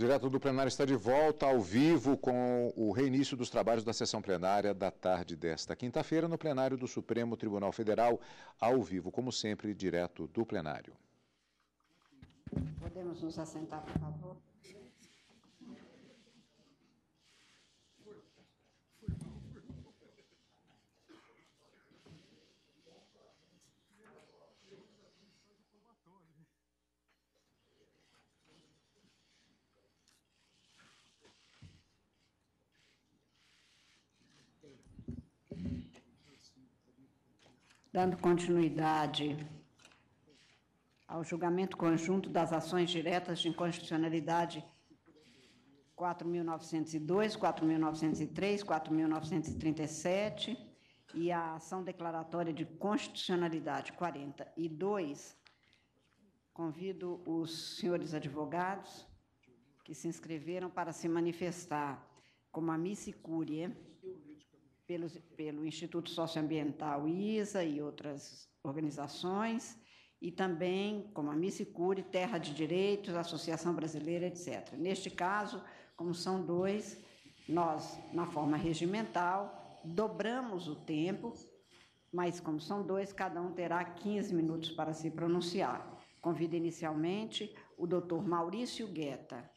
Direto do plenário está de volta ao vivo com o reinício dos trabalhos da sessão plenária da tarde desta quinta-feira no plenário do Supremo Tribunal Federal, ao vivo, como sempre, direto do plenário. Podemos nos assentar, por favor? Dando continuidade ao julgamento conjunto das ações diretas de inconstitucionalidade 4.902, 4.903, 4.937 e a ação declaratória de constitucionalidade 42, convido os senhores advogados que se inscreveram para se manifestar como amici curiae pelo Instituto Socioambiental ISA e outras organizações, e também como amici curiae, Terra de Direitos, Associação Brasileira, etc. Neste caso, como são dois, nós, na forma regimental, dobramos o tempo, mas como são dois, cada um terá 15 minutos para se pronunciar. Convido inicialmente o doutor Maurício Guetta,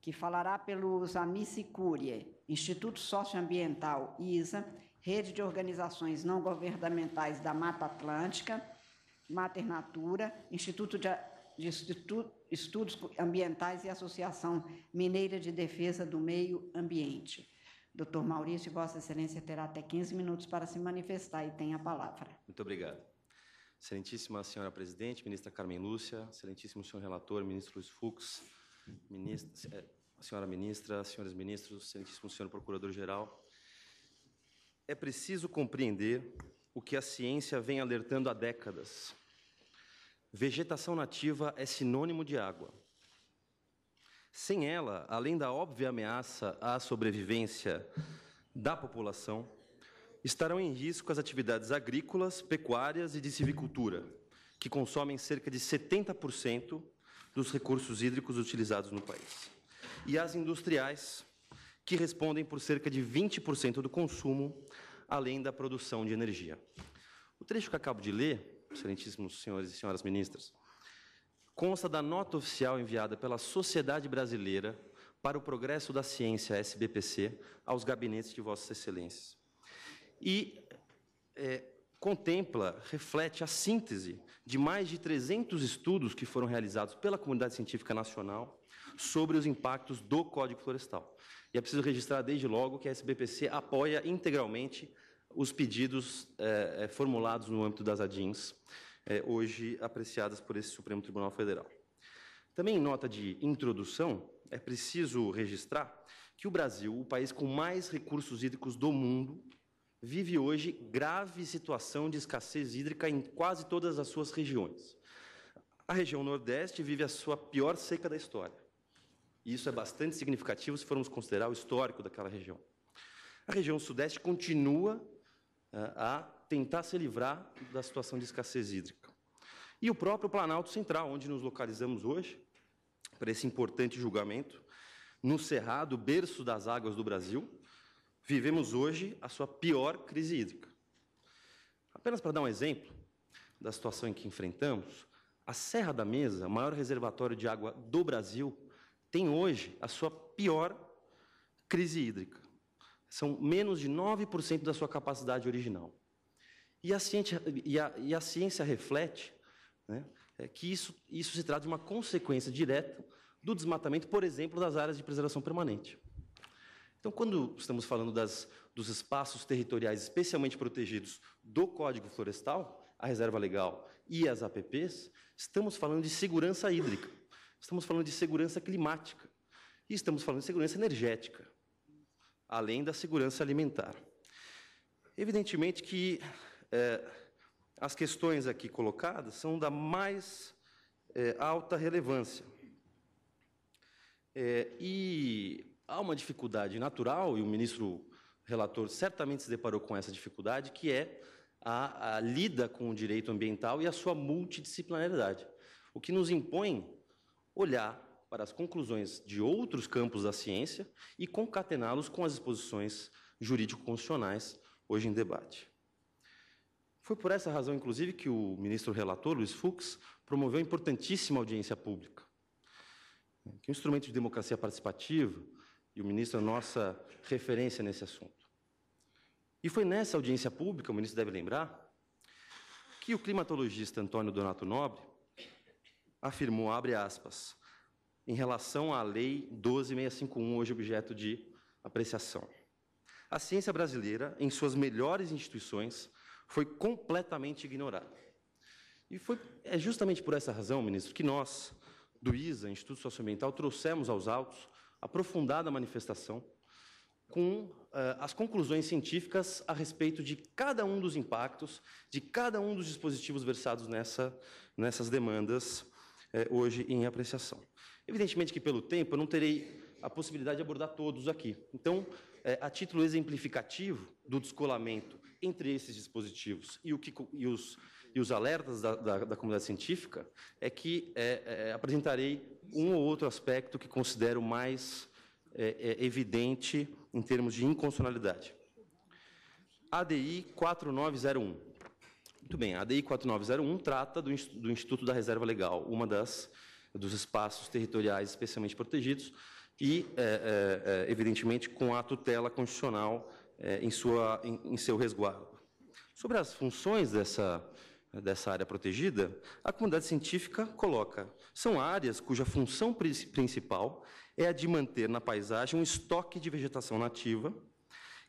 que falará pelos amici curiae, Instituto Socioambiental ISA, Rede de Organizações Não Governamentais da Mata Atlântica, Mater Natura, Instituto de Estudos Ambientais e Associação Mineira de Defesa do Meio Ambiente. Doutor Maurício, Vossa Excelência terá até 15 minutos para se manifestar e tem a palavra. Muito obrigado. Excelentíssima senhora presidente, ministra Carmen Lúcia, excelentíssimo senhor relator, ministro Luiz Fux, senhora ministra, senhores ministros, excelentíssimo senhor procurador-geral, é preciso compreender o que a ciência vem alertando há décadas. Vegetação nativa é sinônimo de água. Sem ela, além da óbvia ameaça à sobrevivência da população, estarão em risco as atividades agrícolas, pecuárias e de silvicultura, que consomem cerca de 70% dos recursos hídricos utilizados no país. E as industriais, que respondem por cerca de 20% do consumo, além da produção de energia. O trecho que acabo de ler, excelentíssimos senhores e senhoras ministras, consta da nota oficial enviada pela Sociedade Brasileira para o Progresso da Ciência, SBPC, aos gabinetes de Vossas Excelências. E reflete a síntese de mais de 300 estudos que foram realizados pela comunidade científica nacional sobre os impactos do Código Florestal. E é preciso registrar desde logo que a SBPC apoia integralmente os pedidos formulados no âmbito das ADINs, hoje apreciadas por esse Supremo Tribunal Federal. Também em nota de introdução, é preciso registrar que o Brasil, o país com mais recursos hídricos do mundo, vive hoje grave situação de escassez hídrica em quase todas as suas regiões. A região Nordeste vive a sua pior seca da história. E isso é bastante significativo se formos considerar o histórico daquela região. A região Sudeste continua a tentar se livrar da situação de escassez hídrica. E o próprio Planalto Central, onde nos localizamos hoje, para esse importante julgamento, no Cerrado, berço das águas do Brasil, vivemos hoje a sua pior crise hídrica. Apenas para dar um exemplo da situação em que enfrentamos, a Serra da Mesa, maior reservatório de água do Brasil, tem hoje a sua pior crise hídrica. São menos de 9% da sua capacidade original. E a ciência reflete, né, que isso se trata de uma consequência direta do desmatamento, por exemplo, das áreas de preservação permanente. Então, quando estamos falando dos espaços territoriais especialmente protegidos do Código Florestal, a Reserva Legal e as APPs, estamos falando de segurança hídrica, estamos falando de segurança climática e estamos falando de segurança energética, além da segurança alimentar. Evidentemente que as questões aqui colocadas são da mais alta relevância. E há uma dificuldade natural, e o ministro relator certamente se deparou com essa dificuldade, que é a lida com o direito ambiental e a sua multidisciplinaridade, o que nos impõe olhar para as conclusões de outros campos da ciência e concatená-los com as disposições jurídico-constitucionais hoje em debate. Foi por essa razão, inclusive, que o ministro relator, Luiz Fux, promoveu a importantíssima audiência pública, que é um instrumento de democracia participativa, e o ministro é a nossa referência nesse assunto. E foi nessa audiência pública, o ministro deve lembrar, que o climatologista Antônio Donato Nobre afirmou, abre aspas, em relação à Lei 12.651, hoje objeto de apreciação. A ciência brasileira, em suas melhores instituições, foi completamente ignorada. E é justamente por essa razão, ministro, que nós, do ISA, Instituto Socioambiental, trouxemos aos autos aprofundada manifestação com as conclusões científicas a respeito de cada um dos impactos, de cada um dos dispositivos versados nessas demandas hoje em apreciação. Evidentemente que, pelo tempo, eu não terei a possibilidade de abordar todos aqui. Então, a título exemplificativo do descolamento entre esses dispositivos e os alertas da comunidade científica, é que apresentarei um ou outro aspecto que considero mais evidente em termos de inconstitucionalidade. ADI 4901. Muito bem, a ADI 4901 trata do Instituto da Reserva Legal, dos espaços territoriais especialmente protegidos, e, evidentemente, com a tutela constitucional em seu resguardo. Sobre as funções dessa área protegida, a comunidade científica coloca: são áreas cuja função principal é a de manter na paisagem um estoque de vegetação nativa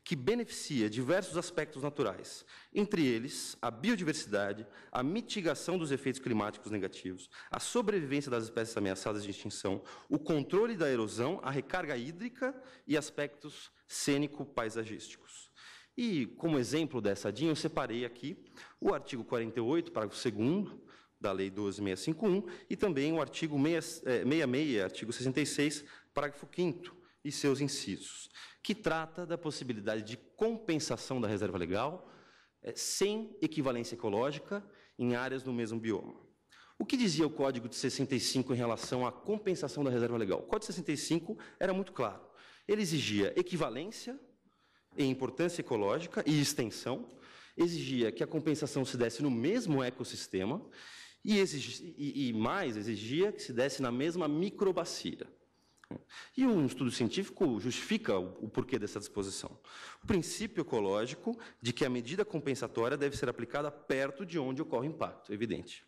que beneficia diversos aspectos naturais, entre eles a biodiversidade, a mitigação dos efeitos climáticos negativos, a sobrevivência das espécies ameaçadas de extinção, o controle da erosão, a recarga hídrica e aspectos cênico-paisagísticos. E, como exemplo dessa DIN, eu separei aqui o artigo 48, parágrafo 2º, da Lei 12.651, e também o artigo 66, artigo 66, parágrafo 5º, e seus incisos, que trata da possibilidade de compensação da reserva legal sem equivalência ecológica em áreas no mesmo bioma. O que dizia o Código de 65 em relação à compensação da reserva legal? O Código de 65 era muito claro. Ele exigia equivalência em importância ecológica e extensão, exigia que a compensação se desse no mesmo ecossistema e mais, exigia que se desse na mesma microbacia. E um estudo científico justifica o porquê dessa disposição. O princípio ecológico de que a medida compensatória deve ser aplicada perto de onde ocorre o impacto, evidente.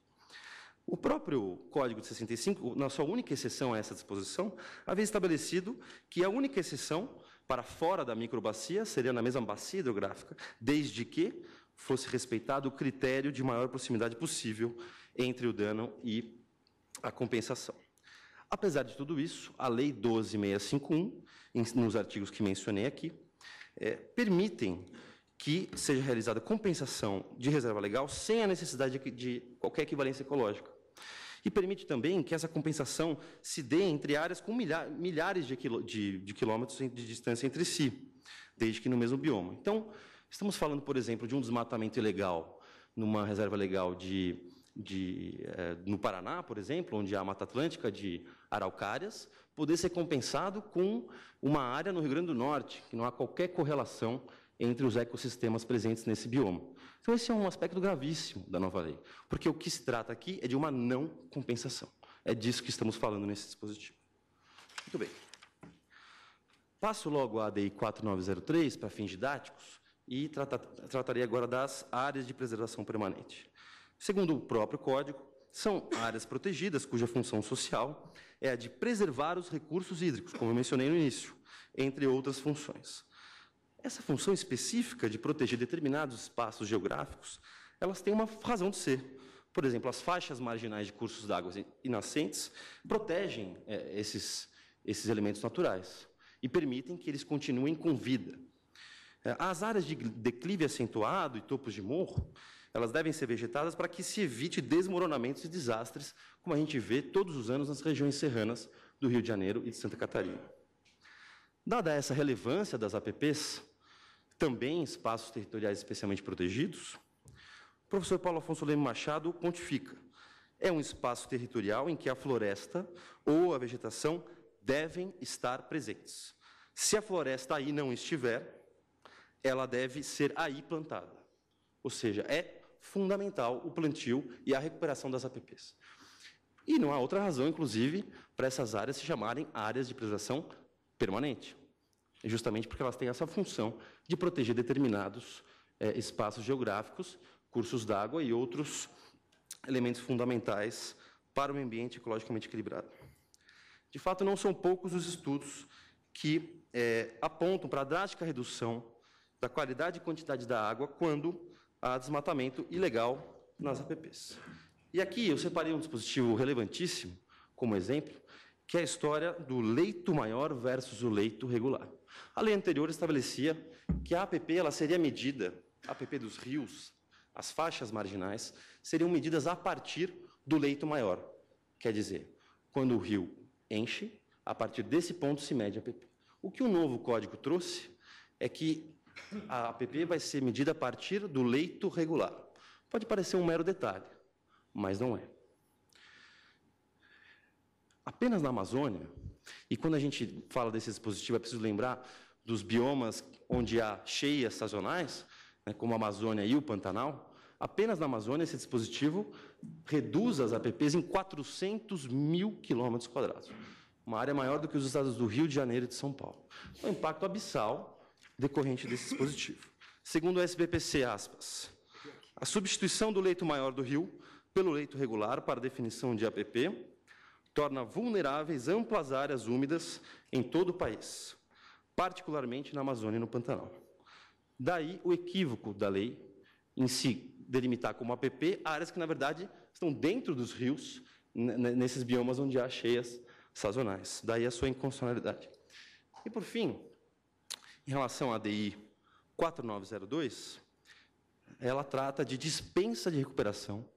O próprio Código de 65, na sua única exceção a essa disposição, havia estabelecido que a única exceção para fora da microbacia seria na mesma bacia hidrográfica, desde que fosse respeitado o critério de maior proximidade possível entre o dano e a compensação. Apesar de tudo isso, a Lei 12.651, nos artigos que mencionei aqui, permitem que seja realizada compensação de reserva legal sem a necessidade de qualquer equivalência ecológica. E permite também que essa compensação se dê entre áreas com milhares de quilômetros de distância entre si, desde que no mesmo bioma. Então, estamos falando, por exemplo, de um desmatamento ilegal numa reserva legal no Paraná, por exemplo, onde há a Mata Atlântica de araucárias, poder ser compensado com uma área no Rio Grande do Norte, que não há qualquer correlação entre os ecossistemas presentes nesse bioma. Então, esse é um aspecto gravíssimo da nova lei, porque o que se trata aqui é de uma não compensação. É disso que estamos falando nesse dispositivo. Muito bem. Passo logo a ADI 4903 para fins didáticos e tratarei agora das áreas de preservação permanente. Segundo o próprio Código, são áreas protegidas cuja função social é a de preservar os recursos hídricos, como eu mencionei no início, entre outras funções. Essa função específica de proteger determinados espaços geográficos, elas têm uma razão de ser. Por exemplo, as faixas marginais de cursos d'água e nascentes protegem esses elementos naturais e permitem que eles continuem com vida. As áreas de declive acentuado e topos de morro, elas devem ser vegetadas para que se evite desmoronamentos e desastres, como a gente vê todos os anos nas regiões serranas do Rio de Janeiro e de Santa Catarina. Dada essa relevância das APPs, também espaços territoriais especialmente protegidos, o professor Paulo Afonso Leme Machado pontifica é um espaço territorial em que a floresta ou a vegetação devem estar presentes. Se a floresta aí não estiver, ela deve ser aí plantada. Ou seja, é fundamental o plantio e a recuperação das APPs. E não há outra razão, inclusive, para essas áreas se chamarem áreas de preservação permanente. Justamente porque elas têm essa função de proteger determinados espaços geográficos, cursos d'água e outros elementos fundamentais para um ambiente ecologicamente equilibrado. De fato, não são poucos os estudos que apontam para a drástica redução da qualidade e quantidade da água quando há desmatamento ilegal nas APPs. E aqui eu separei um dispositivo relevantíssimo, como exemplo, que é a história do leito maior versus o leito regular. A lei anterior estabelecia que a APP ela seria medida, a APP dos rios, as faixas marginais, seriam medidas a partir do leito maior. Quer dizer, quando o rio enche, a partir desse ponto se mede a APP. O que o novo código trouxe é que a APP vai ser medida a partir do leito regular. Pode parecer um mero detalhe, mas não é. Apenas na Amazônia, e quando a gente fala desse dispositivo, é preciso lembrar dos biomas onde há cheias sazonais, né, como a Amazônia e o Pantanal, apenas na Amazônia esse dispositivo reduz as APPs em 400 mil quilômetros quadrados, uma área maior do que os estados do Rio de Janeiro e de São Paulo. É um impacto abissal decorrente desse dispositivo. Segundo o SBPC, aspas, a substituição do leito maior do rio pelo leito regular para definição de APP torna vulneráveis amplas áreas úmidas em todo o país, particularmente na Amazônia e no Pantanal. Daí o equívoco da lei em si delimitar como APP áreas que, na verdade, estão dentro dos rios, nesses biomas onde há cheias sazonais. Daí a sua inconstitucionalidade. E, por fim, em relação à ADI 4902, ela trata de dispensa de recuperação,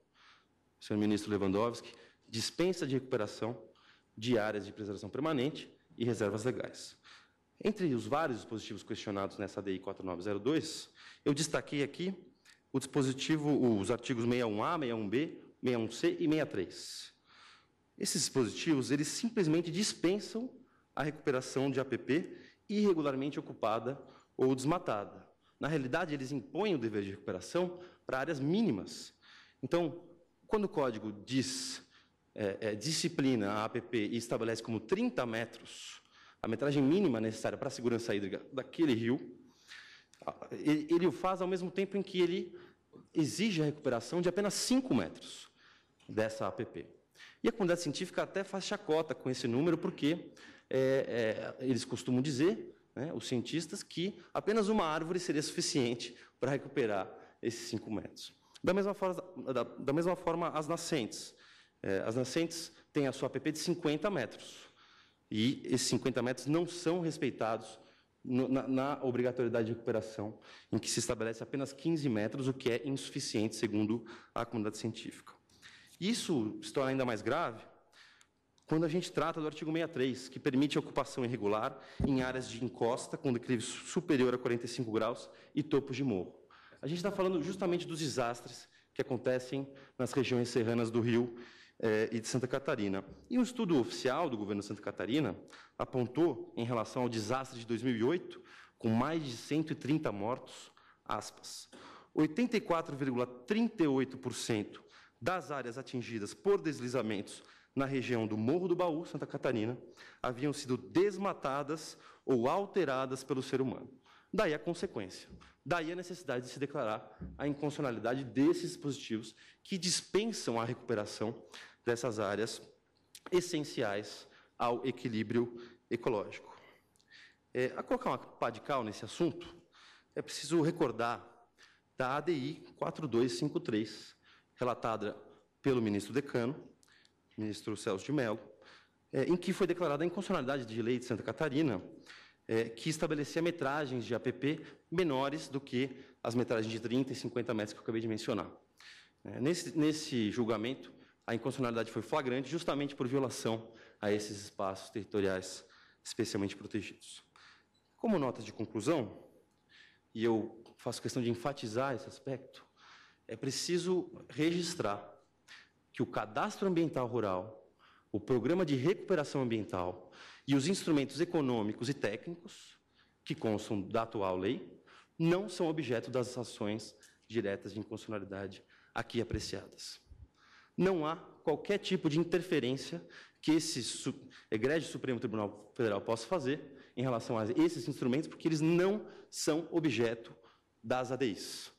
senhor ministro Lewandowski, dispensa de recuperação de áreas de preservação permanente e reservas legais. Entre os vários dispositivos questionados nessa ADI 4902, eu destaquei aqui o dispositivo, os artigos 61A, 61B, 61C e 63. Esses dispositivos, eles simplesmente dispensam a recuperação de APP irregularmente ocupada ou desmatada. Na realidade, eles impõem o dever de recuperação para áreas mínimas. Então, quando o código disciplina a APP e estabelece como 30 metros a metragem mínima necessária para a segurança hídrica daquele rio, ele o faz ao mesmo tempo em que ele exige a recuperação de apenas 5 metros dessa APP. E a comunidade científica até faz chacota com esse número, porque eles costumam dizer, né, os cientistas, que apenas uma árvore seria suficiente para recuperar esses 5 metros. Da mesma forma, as nascentes. As nascentes têm a sua APP de 50 metros, e esses 50 metros não são respeitados na obrigatoriedade de recuperação, em que se estabelece apenas 15 metros, o que é insuficiente, segundo a comunidade científica. Isso se torna ainda mais grave quando a gente trata do artigo 63, que permite a ocupação irregular em áreas de encosta com declive superior a 45 graus e topos de morro. A gente está falando justamente dos desastres que acontecem nas regiões serranas do Rio e de Santa Catarina. E um estudo oficial do governo de Santa Catarina apontou, em relação ao desastre de 2008, com mais de 130 mortos, aspas, 84,38% das áreas atingidas por deslizamentos na região do Morro do Baú, Santa Catarina, haviam sido desmatadas ou alteradas pelo ser humano. Daí a consequência. Daí a necessidade de se declarar a inconstitucionalidade desses dispositivos que dispensam a recuperação dessas áreas essenciais ao equilíbrio ecológico. A colocar uma pá de cal nesse assunto, é preciso recordar da ADI 4253, relatada pelo ministro decano, ministro Celso de Mello, em que foi declarada a inconstitucionalidade de lei de Santa Catarina, que estabelecia metragens de APP menores do que as metragens de 30 e 50 metros que eu acabei de mencionar. Nesse julgamento, a inconstitucionalidade foi flagrante justamente por violação a esses espaços territoriais especialmente protegidos. Como nota de conclusão, e eu faço questão de enfatizar esse aspecto, é preciso registrar que o cadastro ambiental rural, o programa de recuperação ambiental e os instrumentos econômicos e técnicos que constam da atual lei não são objeto das ações diretas de inconstitucionalidade aqui apreciadas. Não há qualquer tipo de interferência que esse egrégio Supremo Tribunal Federal possa fazer em relação a esses instrumentos, porque eles não são objeto das ADIs.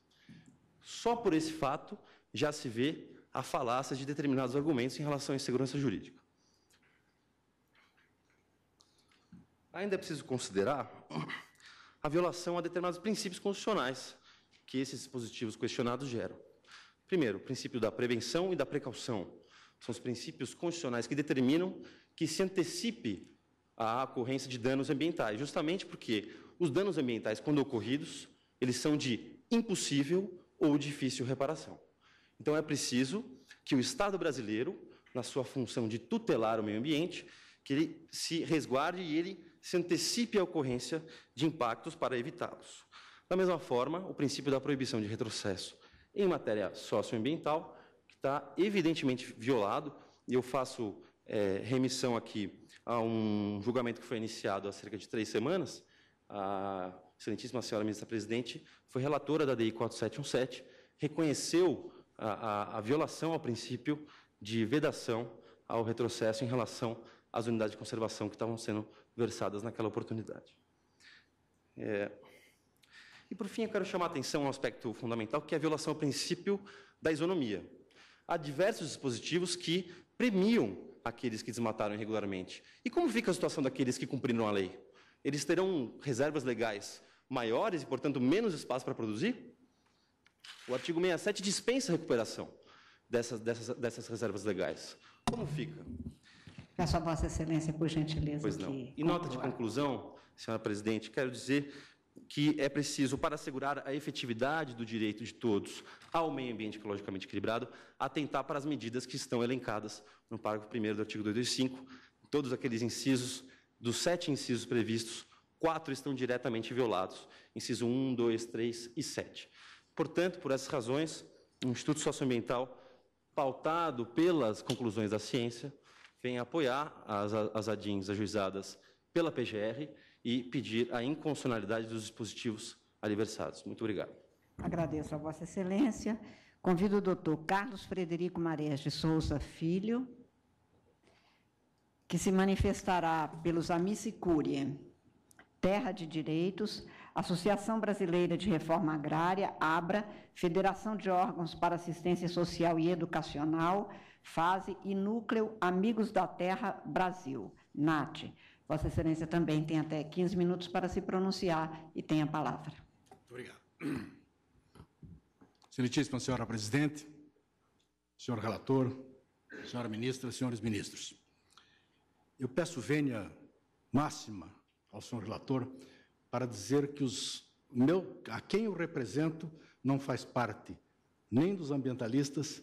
Só por esse fato já se vê a falácia de determinados argumentos em relação à insegurança jurídica. Ainda é preciso considerar a violação a determinados princípios constitucionais que esses dispositivos questionados geram. Primeiro, o princípio da prevenção e da precaução. São os princípios constitucionais que determinam que se antecipe a ocorrência de danos ambientais, justamente porque os danos ambientais, quando ocorridos, eles são de impossível ou difícil reparação. Então, é preciso que o Estado brasileiro, na sua função de tutelar o meio ambiente, que ele se resguarde e ele se antecipe à ocorrência de impactos para evitá-los. Da mesma forma, o princípio da proibição de retrocesso em matéria socioambiental, que está evidentemente violado, e eu faço remissão aqui a um julgamento que foi iniciado há cerca de 3 semanas. A excelentíssima senhora ministra-presidente foi relatora da DI 4717, reconheceu a violação ao princípio de vedação ao retrocesso em relação às unidades de conservação que estavam sendo versadas naquela oportunidade. E, por fim, eu quero chamar a atenção a um aspecto fundamental, que é a violação ao princípio da isonomia. Há diversos dispositivos que premiam aqueles que desmataram irregularmente. E como fica a situação daqueles que cumpriram a lei? Eles terão reservas legais maiores e, portanto, menos espaço para produzir? O artigo 67 dispensa a recuperação dessas reservas legais. Como fica? Peço a Vossa Excelência, por gentileza, pois não. Em nota de conclusão, senhora presidente, quero dizer que é preciso, para assegurar a efetividade do direito de todos ao meio ambiente ecologicamente equilibrado, atentar para as medidas que estão elencadas no parágrafo 1º do artigo 225. Todos aqueles incisos, dos 7 incisos previstos, 4 estão diretamente violados, inciso 1, 2, 3 e 7. Portanto, por essas razões, o Instituto Socioambiental, pautado pelas conclusões da ciência, vem apoiar as ADINs ajuizadas pela PGR e pedir a inconstitucionalidade dos dispositivos ali versados. Muito obrigado. Agradeço a Vossa Excelência. Convido o doutor Carlos Frederico Marés de Souza Filho, que se manifestará pelos Amici Curiae, Terra de Direitos, Associação Brasileira de Reforma Agrária, ABRA, Federação de Órgãos para Assistência Social e Educacional, FASE, e Núcleo Amigos da Terra Brasil, NAT. Vossa Excelência também tem até 15 minutos para se pronunciar e tem a palavra. Muito obrigado. Excelentíssima senhora presidente, senhor relator, senhora ministra, senhores ministros. Eu peço vênia máxima ao senhor relator para dizer que a quem eu represento não faz parte nem dos ambientalistas,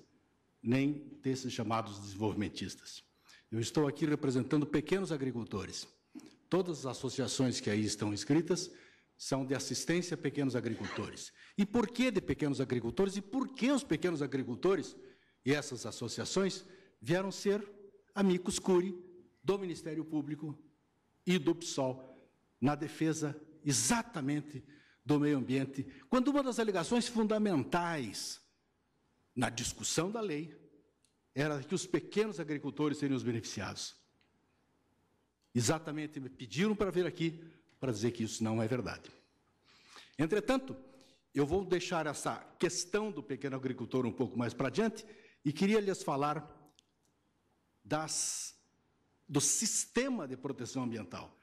nem desses chamados desenvolvimentistas. Eu estou aqui representando pequenos agricultores. Todas as associações que aí estão inscritas são de assistência a pequenos agricultores. E por que de pequenos agricultores? E por que os pequenos agricultores e essas associações vieram ser amicus curiae do Ministério Público e do PSOL na defesa exatamente do meio ambiente, quando uma das alegações fundamentais na discussão da lei era que os pequenos agricultores seriam os beneficiados. Exatamente me pediram para vir aqui para dizer que isso não é verdade. Entretanto, eu vou deixar essa questão do pequeno agricultor um pouco mais para adiante e queria lhes falar do sistema de proteção ambiental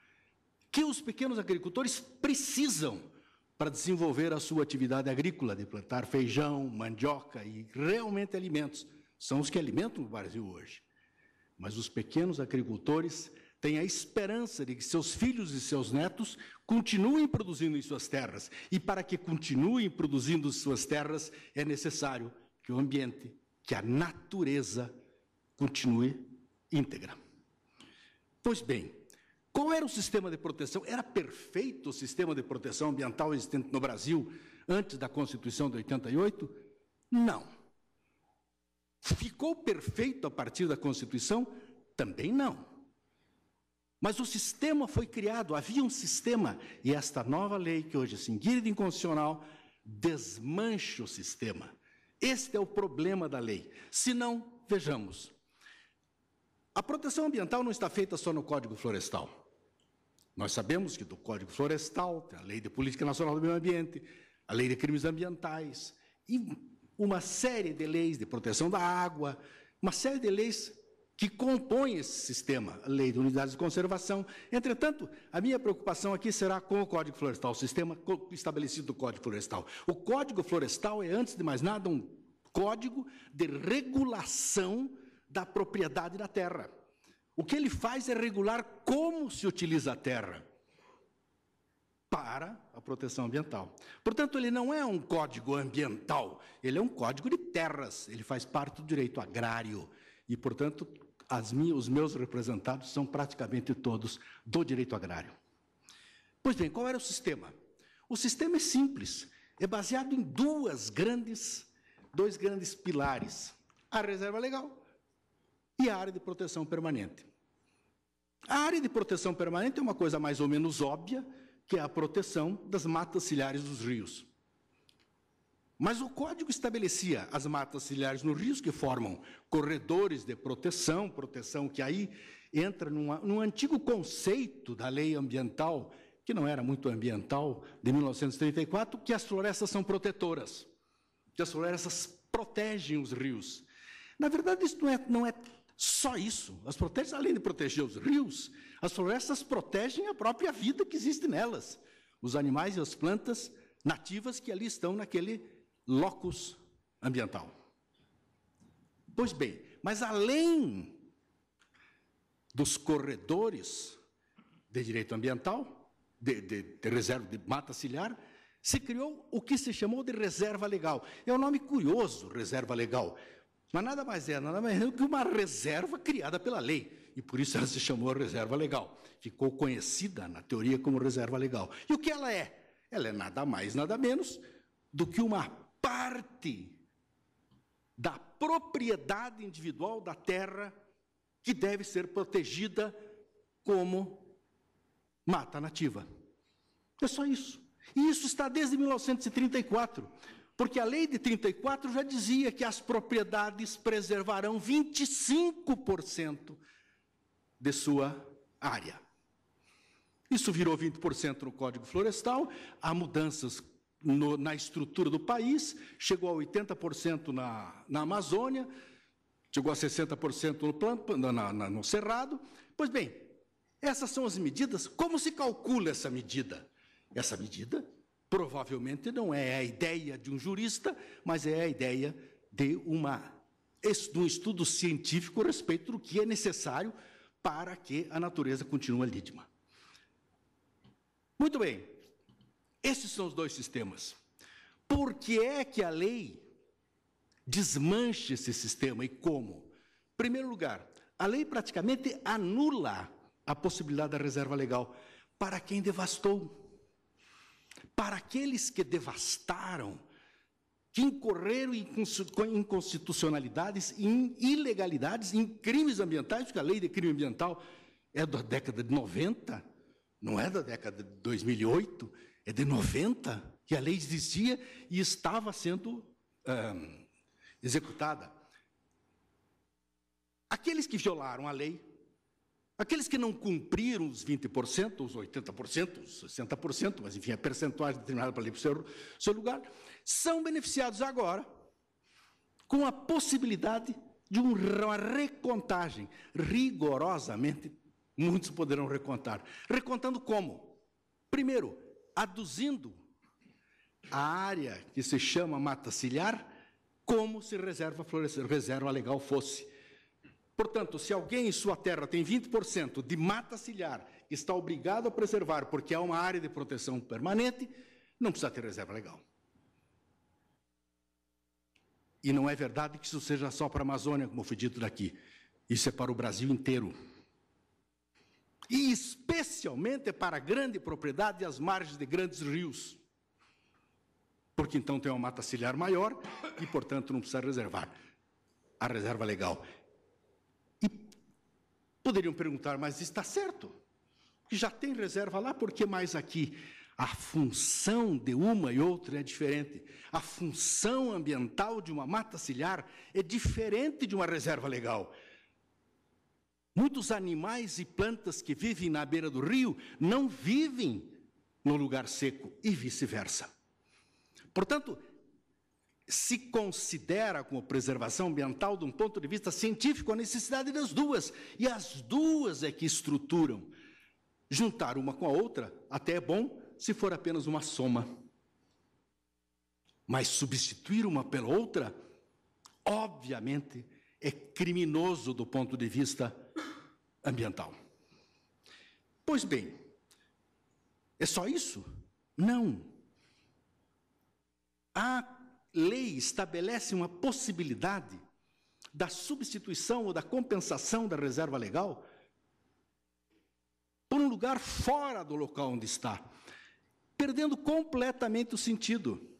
que os pequenos agricultores precisam para desenvolver a sua atividade agrícola, de plantar feijão, mandioca e realmente alimentos. São os que alimentam o Brasil hoje. Mas os pequenos agricultores têm a esperança de que seus filhos e seus netos continuem produzindo em suas terras. E para que continuem produzindo em suas terras, é necessário que o ambiente, que a natureza continue íntegra. Pois bem, qual era o sistema de proteção? Era perfeito o sistema de proteção ambiental existente no Brasil antes da Constituição de 88? Não. Ficou perfeito a partir da Constituição? Também não. Mas o sistema foi criado, havia um sistema, e esta nova lei, que hoje é seguida inconstitucional, desmancha o sistema. Este é o problema da lei. Se não, vejamos, a proteção ambiental não está feita só no Código Florestal. Nós sabemos que do Código Florestal, tem a Lei de Política Nacional do Meio Ambiente, a Lei de Crimes Ambientais, e uma série de leis de proteção da água, uma série de leis que compõem esse sistema, a Lei de Unidades de Conservação. Entretanto, a minha preocupação aqui será com o Código Florestal, o sistema estabelecido do Código Florestal. O Código Florestal é, antes de mais nada, um código de regulação da propriedade da terra. O que ele faz é regular como se utiliza a terra para a proteção ambiental. Portanto, ele não é um código ambiental, ele é um código de terras, ele faz parte do direito agrário e, portanto, os meus representados são praticamente todos do direito agrário. Pois bem, qual era o sistema? O sistema é simples, é baseado em dois grandes pilares, a reserva legal e a área de proteção permanente. A área de proteção permanente é uma coisa mais ou menos óbvia, que é a proteção das matas ciliares dos rios. Mas o Código estabelecia as matas ciliares nos rios, que formam corredores de proteção que aí entra num antigo conceito da lei ambiental, que não era muito ambiental, de 1934, que as florestas são protetoras, que as florestas protegem os rios. Na verdade, isso não é só isso. As florestas, além de proteger os rios, as florestas protegem a própria vida que existe nelas, os animais e as plantas nativas que ali estão naquele locus ambiental. Pois bem, mas além dos corredores de direito ambiental, de reserva de mata ciliar, se criou o que se chamou de reserva legal. É um nome curioso, reserva legal, mas nada mais é do que uma reserva criada pela lei, e por isso ela se chamou reserva legal. Ficou conhecida na teoria como reserva legal. E o que ela é? Ela é nada mais, nada menos do que uma parte da propriedade individual da terra que deve ser protegida como mata nativa. É só isso. E isso está desde 1934, porque a lei de 34 já dizia que as propriedades preservarão 25% de sua área. Isso virou 20% no Código Florestal, há mudanças na estrutura do país, chegou a 80% na Amazônia, chegou a 60% no Cerrado. Pois bem, essas são as medidas. Como se calcula essa medida? Essa medida provavelmente não é a ideia de um jurista, mas é a ideia de um estudo científico a respeito do que é necessário para que a natureza continue lídima. Muito bem, esses são os dois sistemas. Por que é que a lei desmancha esse sistema e como? Em primeiro lugar, a lei praticamente anula a possibilidade da reserva legal para quem devastou. Para aqueles que devastaram, que incorreram em inconstitucionalidades, em ilegalidades, em crimes ambientais, porque a lei de crime ambiental é da década de 90, não é da década de 2008, é de 90, que a lei existia e estava sendo executada. Aqueles que violaram a lei, aqueles que não cumpriram os 20%, os 80%, os 60%, mas, enfim, a percentuagem determinada para a lei para o seu lugar, são beneficiados agora com a possibilidade de uma recontagem. Rigorosamente, muitos poderão recontar. Recontando como? Primeiro, aduzindo a área que se chama mata ciliar como se reserva legal fosse. Portanto, se alguém em sua terra tem 20% de mata ciliar que está obrigado a preservar porque é uma área de proteção permanente, não precisa ter reserva legal. E não é verdade que isso seja só para a Amazônia, como foi dito daqui. Isso é para o Brasil inteiro. E especialmente para a grande propriedade e as margens de grandes rios. Porque então tem uma mata ciliar maior e, portanto, não precisa reservar. a reserva legal. E poderiam perguntar, mas está certo, que já tem reserva lá, por que mais aqui? A função de uma e outra é diferente. A função ambiental de uma mata ciliar é diferente de uma reserva legal. Muitos animais e plantas que vivem na beira do rio não vivem no lugar seco e vice-versa. Portanto, se considera como preservação ambiental, de um ponto de vista científico, a necessidade das duas. E as duas é que estruturam. Juntar uma com a outra até é bom se for apenas uma soma. Mas substituir uma pela outra, obviamente, é criminoso do ponto de vista ambiental. Pois bem, é só isso? Não. A lei estabelece uma possibilidade da substituição ou da compensação da reserva legal por um lugar fora do local onde está, perdendo completamente o sentido.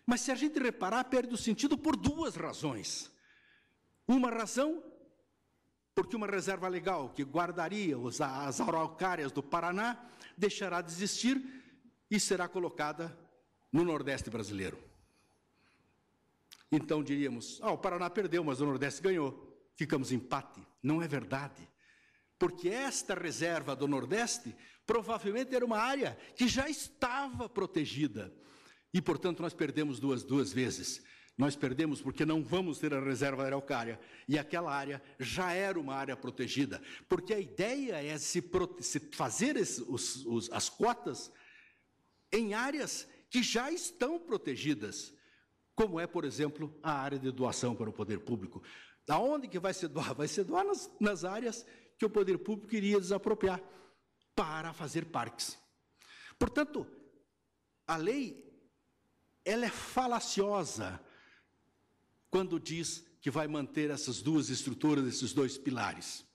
Mas se a gente reparar, perde o sentido por duas razões. Uma razão, porque uma reserva legal que guardaria as araucárias do Paraná deixará de existir e será colocada no Nordeste brasileiro. Então diríamos, o Paraná perdeu, mas o Nordeste ganhou. Ficamos em empate. Não é verdade. Porque esta reserva do Nordeste provavelmente era uma área que já estava protegida. E, portanto, nós perdemos duas vezes. Nós perdemos porque não vamos ter a reserva araucária. E aquela área já era uma área protegida. Porque a ideia é se fazer as cotas em áreas que já estão protegidas. Como é, por exemplo, a área de doação para o poder público. Aonde que vai se doar? Vai se doar nas áreas que o poder público iria desapropriar para fazer parques. Portanto, a lei, ela é falaciosa quando diz que vai manter essas duas estruturas, esses dois pilares.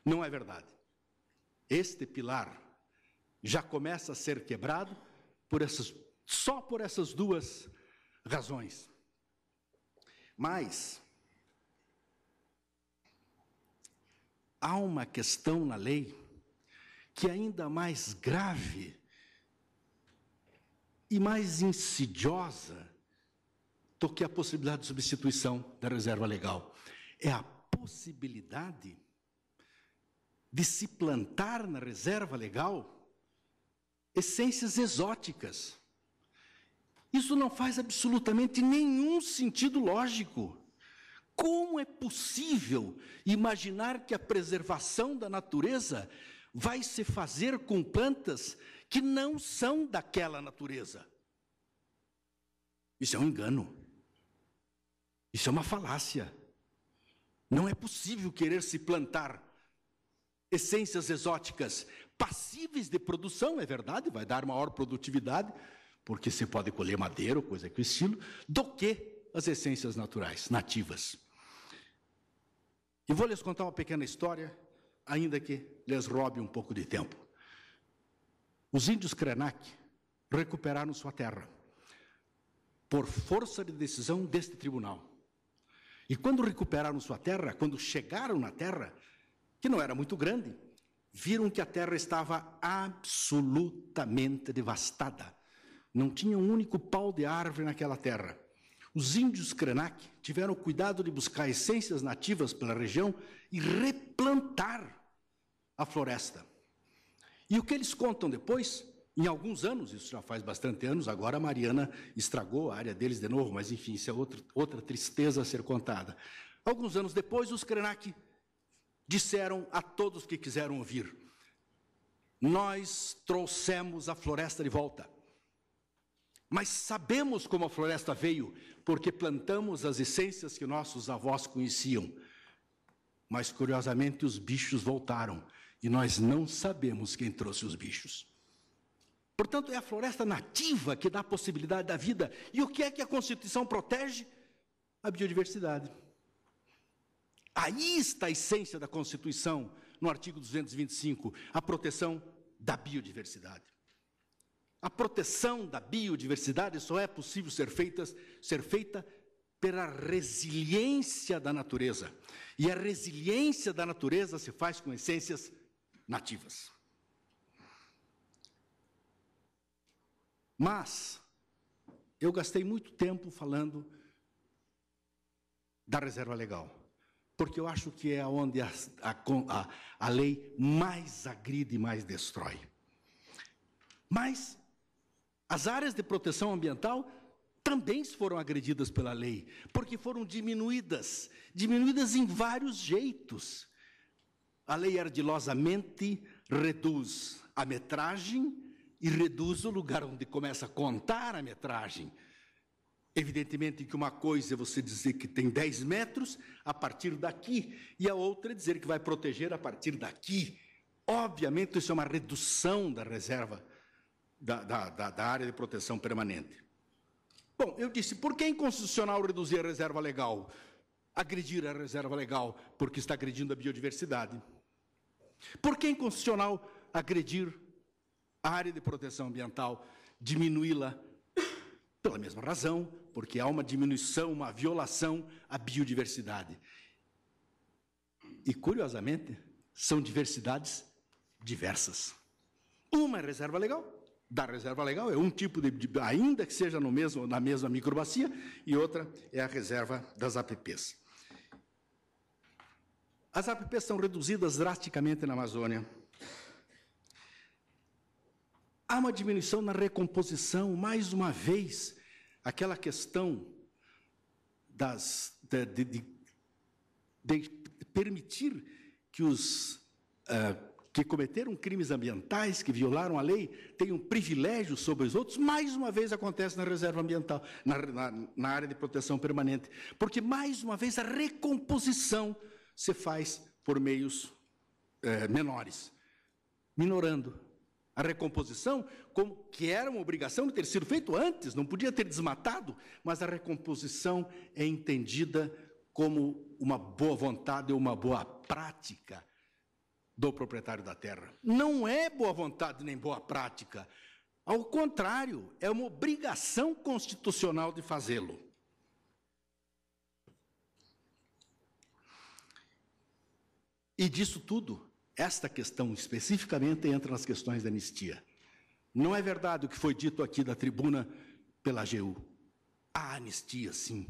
Não é verdade. Este pilar já começa a ser quebrado só por essas duas razões. Mas há uma questão na lei que é ainda mais grave e mais insidiosa do que a possibilidade de substituição da reserva legal. É a possibilidade de se plantar na reserva legal essências exóticas. Isso não faz absolutamente nenhum sentido lógico. Como é possível imaginar que a preservação da natureza vai se fazer com plantas que não são daquela natureza? Isso é um engano. Isso é uma falácia. Não é possível querer se plantar essências exóticas passíveis de produção, é verdade, vai dar maior produtividade, porque se pode colher madeira ou coisa que o estilo, do que as essências naturais, nativas. E vou lhes contar uma pequena história, ainda que lhes roube um pouco de tempo. Os índios Krenak recuperaram sua terra, por força de decisão deste tribunal. E quando recuperaram sua terra, quando chegaram na terra, que não era muito grande, viram que a terra estava absolutamente devastada. Não tinha um único pau de árvore naquela terra. Os índios Krenak tiveram cuidado de buscar essências nativas pela região e replantar a floresta. E o que eles contam depois, em alguns anos, isso já faz bastante anos, agora a Mariana estragou a área deles de novo, mas enfim, isso é outra tristeza a ser contada. Alguns anos depois, os Krenak disseram a todos que quiseram ouvir: nós trouxemos a floresta de volta. Mas sabemos como a floresta veio, porque plantamos as essências que nossos avós conheciam. Mas, curiosamente, os bichos voltaram, e nós não sabemos quem trouxe os bichos. Portanto, é a floresta nativa que dá a possibilidade da vida. E o que é que a Constituição protege? A biodiversidade. Aí está a essência da Constituição, no artigo 225, a proteção da biodiversidade. A proteção da biodiversidade só é possível ser feita pela resiliência da natureza. E a resiliência da natureza se faz com essências nativas. Mas eu gastei muito tempo falando da reserva legal, porque eu acho que é onde a lei mais agride e mais destrói. Mas as áreas de proteção ambiental também foram agredidas pela lei, porque foram diminuídas em vários jeitos. A lei ardilosamente reduz a metragem e reduz o lugar onde começa a contar a metragem. Evidentemente que uma coisa é você dizer que tem 10 metros a partir daqui, e a outra é dizer que vai proteger a partir daqui. Obviamente, isso é uma redução da reserva, da área de proteção permanente. Bom, eu disse, por que é inconstitucional reduzir a reserva legal? Agredir a reserva legal, porque está agredindo a biodiversidade. Por que é inconstitucional agredir a área de proteção ambiental, diminuí-la? Pela mesma razão, porque há uma diminuição, uma violação à biodiversidade. E, curiosamente, são diversidades diversas. Uma é reserva legal, da reserva legal é um tipo ainda que seja na mesma microbacia, e outra é a reserva das APPs. As APPs são reduzidas drasticamente na Amazônia. Há uma diminuição na recomposição, mais uma vez, aquela questão de permitir que os que cometeram crimes ambientais, que violaram a lei, tenham privilégio sobre os outros, mais uma vez acontece na reserva ambiental, na área de proteção permanente, porque, mais uma vez, a recomposição se faz por meios menores, minorando. A recomposição, que era uma obrigação de ter sido feito antes, não podia ter desmatado, mas a recomposição é entendida como uma boa vontade ou uma boa prática do proprietário da terra. Não é boa vontade nem boa prática. Ao contrário, é uma obrigação constitucional de fazê-lo. E disso tudo, esta questão especificamente entra nas questões da anistia. Não é verdade o que foi dito aqui da tribuna pela AGU. Há anistia, sim.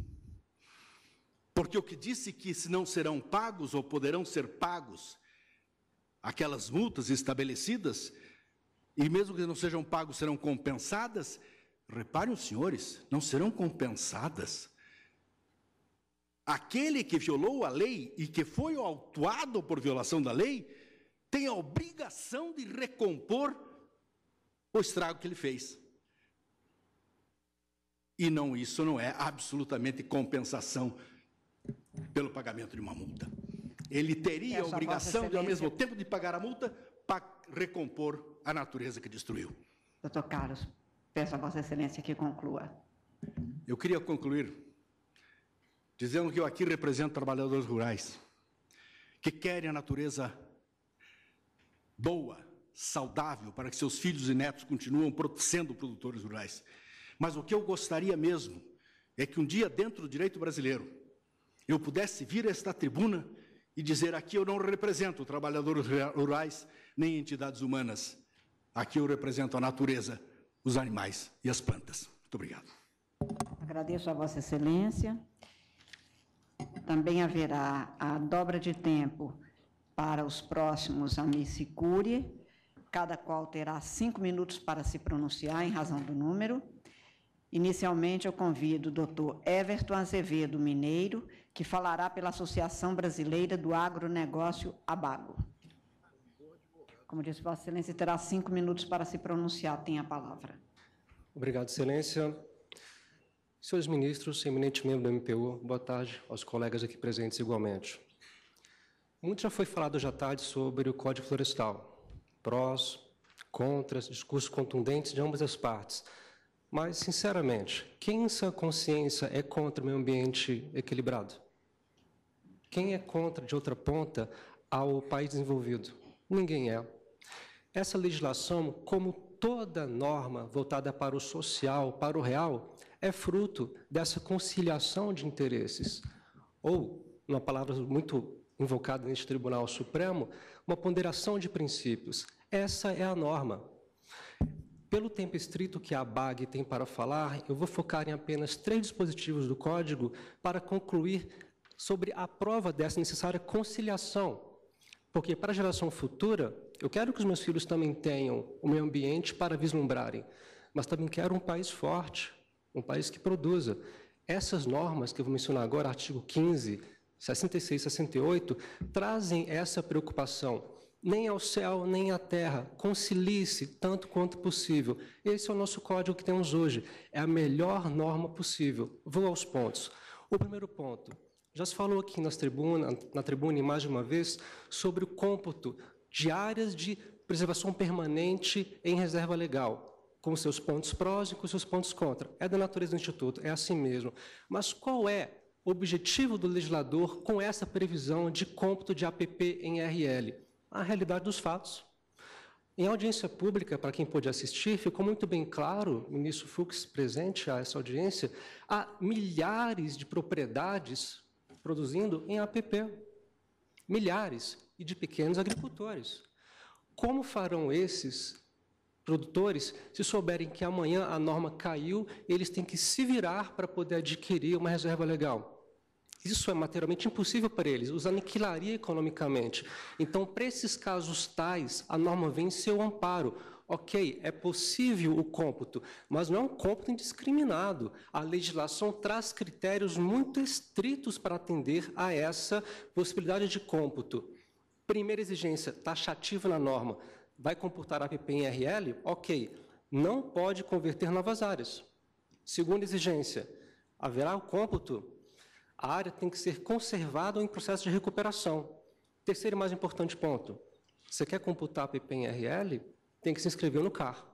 Porque o que disse que se não serão pagos ou poderão ser pagos aquelas multas estabelecidas, e mesmo que não sejam pagos, serão compensadas, reparem os senhores, não serão compensadas. Aquele que violou a lei e que foi autuado por violação da lei, tem a obrigação de recompor o estrago que ele fez. E isso não é absolutamente compensação pelo pagamento de uma multa. Ele teria a obrigação de, ao mesmo tempo de pagar a multa, para recompor a natureza que destruiu. Doutor Carlos, peço a Vossa Excelência que conclua. Eu queria concluir dizendo que eu aqui represento trabalhadores rurais que querem a natureza boa, saudável, para que seus filhos e netos continuem sendo produtores rurais. Mas o que eu gostaria mesmo é que um dia, dentro do direito brasileiro, eu pudesse vir a esta tribuna e dizer: aqui eu não represento trabalhadores rurais nem entidades humanas. Aqui eu represento a natureza, os animais e as plantas. Muito obrigado. Agradeço a Vossa Excelência. Também haverá a dobra de tempo para os próximos amici curiae, cada qual terá 5 minutos para se pronunciar, em razão do número. Inicialmente, eu convido o doutor Everton Azevedo Mineiro, que falará pela Associação Brasileira do Agronegócio ABAGO. Como disse Vossa Excelência, terá 5 minutos para se pronunciar. Tem a palavra. Obrigado, Excelência. Senhores ministros, eminente membro do MPU, boa tarde aos colegas aqui presentes igualmente. Muito já foi falado hoje à tarde sobre o Código Florestal. Prós, contras, discursos contundentes de ambas as partes. Mas, sinceramente, quem em sua consciência é contra o meio ambiente equilibrado? Quem é contra, de outra ponta, ao país desenvolvido? Ninguém é. Essa legislação, como toda norma voltada para o social, para o real, é fruto dessa conciliação de interesses. Ou, uma palavra muito invocada neste Tribunal Supremo, uma ponderação de princípios. Essa é a norma. Pelo tempo estrito que a BAG tem para falar, eu vou focar em apenas 3 dispositivos do Código para concluir sobre a prova dessa necessária conciliação. Porque, para a geração futura, eu quero que os meus filhos também tenham o meio ambiente para vislumbrarem, mas também quero um país forte, um país que produza. Essas normas que eu vou mencionar agora, artigo 15, 66 e 68, trazem essa preocupação. Nem ao céu, nem à terra, concilie-se tanto quanto possível. Esse é o nosso código que temos hoje. É a melhor norma possível. Vou aos pontos. O primeiro ponto. Já se falou aqui na tribuna, mais de uma vez, sobre o cômputo de áreas de preservação permanente em reserva legal, com seus pontos prós e com seus pontos contra. É da natureza do Instituto, é assim mesmo. Mas qual é o objetivo do legislador com essa previsão de cômputo de APP em RL? A realidade dos fatos. Em audiência pública, para quem pôde assistir, ficou muito bem claro, o ministro Fux presente a essa audiência, há milhares de propriedades produzindo em APP. Milhares, e de pequenos agricultores. Como farão esses produtores se souberem que amanhã a norma caiu, eles têm que se virar para poder adquirir uma reserva legal? Isso é materialmente impossível para eles, os aniquilaria economicamente. Então, para esses casos tais, a norma vem em seu amparo. Ok, é possível o cômputo, mas não é um cômputo indiscriminado. A legislação traz critérios muito estritos para atender a essa possibilidade de cômputo. Primeira exigência, taxativa na norma. Vai computar a APP em RL? Ok. Não pode converter novas áreas. Segunda exigência, haverá o cômputo? A área tem que ser conservada ou em processo de recuperação. Terceiro e mais importante ponto. Você quer computar a APP em RL? Tem que se inscrever no CAR.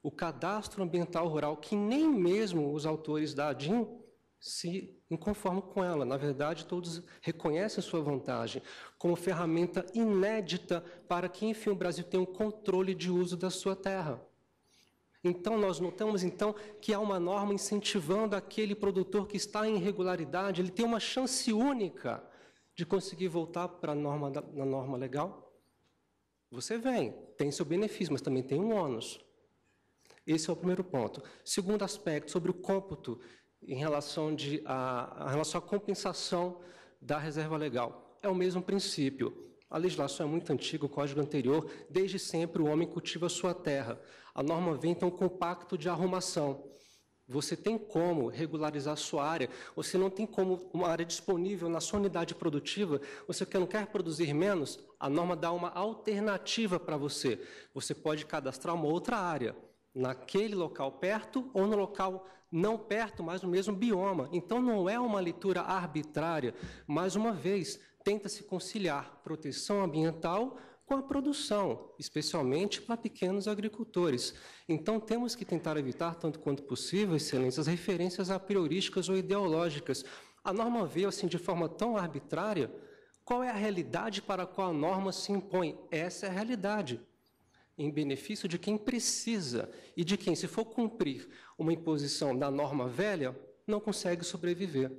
O Cadastro Ambiental Rural, que nem mesmo os autores da ADIM se inconformam com ela. Na verdade, todos reconhecem sua vantagem como ferramenta inédita para que, enfim, o Brasil tenha um controle de uso da sua terra. Então, nós notamos, então, que há uma norma incentivando aquele produtor que está em irregularidade, ele tem uma chance única de conseguir voltar para a norma legal. Você vem, tem seu benefício, mas também tem um ônus. Esse é o primeiro ponto. Segundo aspecto, sobre o cômputo em relação à compensação da reserva legal. É o mesmo princípio. A legislação é muito antiga, o código anterior, desde sempre o homem cultiva a sua terra. A norma vem, então, com o pacto de arrumação. Você tem como regularizar a sua área, você não tem como uma área disponível na sua unidade produtiva, você não quer produzir menos, a norma dá uma alternativa para você. Você pode cadastrar uma outra área, naquele local perto ou no local não perto, mas no mesmo bioma. Então, não é uma leitura arbitrária. Mais uma vez, tenta-se conciliar proteção ambiental com a produção, especialmente para pequenos agricultores. Então, temos que tentar evitar, tanto quanto possível, Excelência, as referências a priorísticas ou ideológicas. A norma veio assim de forma tão arbitrária. Qual é a realidade para a qual a norma se impõe? Essa é a realidade, em benefício de quem precisa e de quem, se for cumprir uma imposição da norma velha, não consegue sobreviver.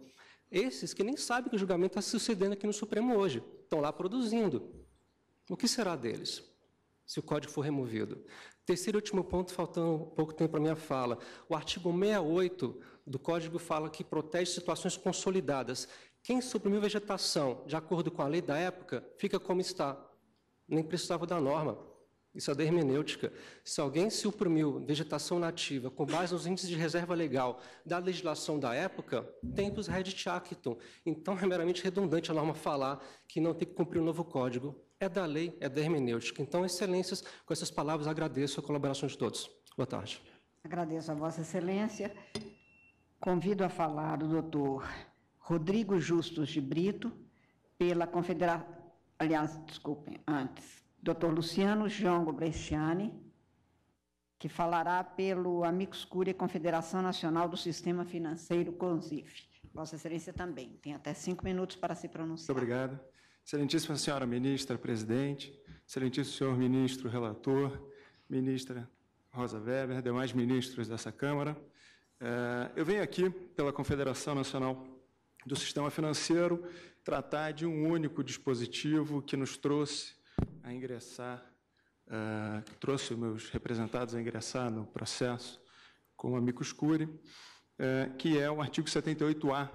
Esses que nem sabem que o julgamento está sucedendo aqui no Supremo hoje, estão lá produzindo. O que será deles, se o código for removido? Terceiro e último ponto, faltando pouco tempo para a minha fala. O artigo 68 do Código fala que protege situações consolidadas. Quem suprimiu vegetação, de acordo com a lei da época, fica como está. Nem precisava da norma. Isso é da hermenêutica. Se alguém suprimiu vegetação nativa com base nos índices de reserva legal da legislação da época, tempus redit actum. Então, é meramente redundante a norma falar que não tem que cumprir o novo código. É da lei, é da hermenêutica. Então, Excelências, com essas palavras, agradeço a colaboração de todos. Boa tarde. Agradeço a Vossa Excelência. Convido a falar o doutor Rodrigo Justus de Brito, pela Confederação... Aliás, desculpem, antes. Dr. Luciano Jongo Bresciani, que falará pelo Amicus Curiae Confederação Nacional do Sistema Financeiro, CONSIF. Vossa Excelência também tem até 5 minutos para se pronunciar. Muito obrigado. Excelentíssima senhora ministra presidente, excelentíssimo senhor ministro relator, ministra Rosa Weber, demais ministros dessa Câmara. Eu venho aqui, pela Confederação Nacional do Sistema Financeiro, tratar de um único dispositivo que nos trouxe a ingressar, trouxe os meus representados a ingressar no processo como amicus curiae, que é o artigo 78A,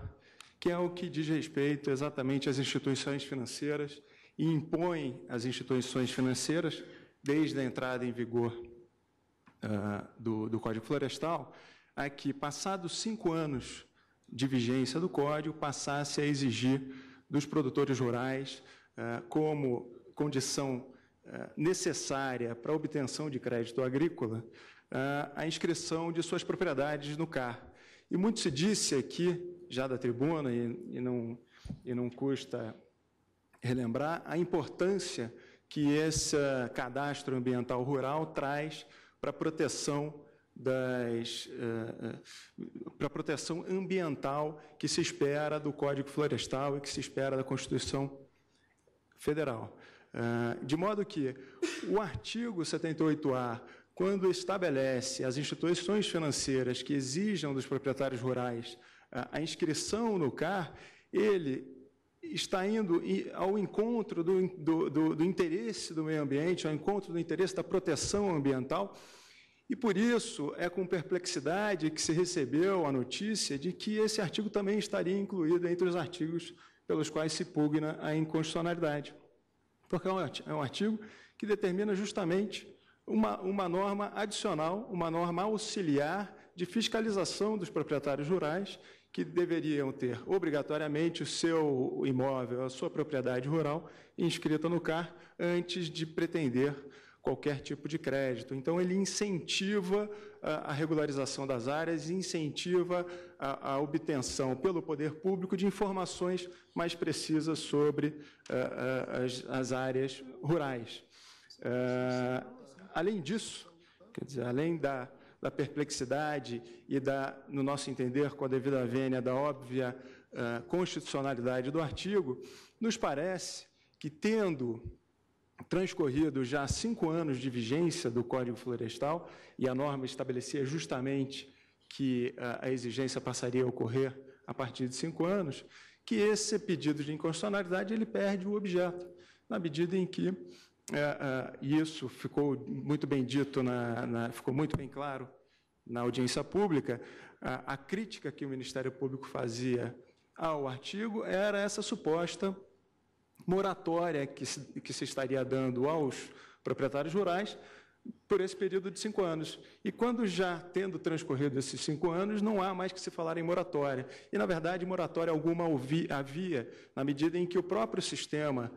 que é o que diz respeito exatamente às instituições financeiras e impõe às instituições financeiras, desde a entrada em vigor do Código Florestal, a que, passados 5 anos de vigência do Código, passasse a exigir dos produtores rurais, como condição necessária para a obtenção de crédito agrícola, a inscrição de suas propriedades no CAR. E muito se disse aqui, já da tribuna, e não custa relembrar, a importância que esse cadastro ambiental rural traz para a proteção para a proteção ambiental que se espera do Código Florestal e que se espera da Constituição Federal. De modo que o artigo 78A, quando estabelece as instituições financeiras que exijam dos proprietários rurais a inscrição no CAR, ele está indo ao encontro do interesse do meio ambiente, ao encontro do interesse da proteção ambiental, e por isso é com perplexidade que se recebeu a notícia de que esse artigo também estaria incluído entre os artigos pelos quais se pugna a inconstitucionalidade, porque é um artigo que determina justamente uma norma adicional, uma norma auxiliar de fiscalização dos proprietários rurais, que deveriam ter obrigatoriamente o seu imóvel, a sua propriedade rural, inscrita no CAR antes de pretender qualquer tipo de crédito. Então, ele incentiva a regularização das áreas, incentiva a obtenção pelo poder público de informações mais precisas sobre as áreas rurais. Além disso, quer dizer, além da perplexidade e no nosso entender, com a devida vênia, da óbvia constitucionalidade do artigo, nos parece que, tendo transcorrido já 5 anos de vigência do Código Florestal, e a norma estabelecia justamente que a exigência passaria a ocorrer a partir de 5 anos, que esse pedido de inconstitucionalidade ele perde o objeto, na medida em que isso ficou muito bem dito, ficou muito bem claro na audiência pública, a crítica que o Ministério Público fazia ao artigo era essa suposta moratória que se estaria dando aos proprietários rurais por esse período de 5 anos. E quando já tendo transcorrido esses 5 anos, não há mais que se falar em moratória. E, na verdade, moratória alguma havia, na medida em que o próprio sistema,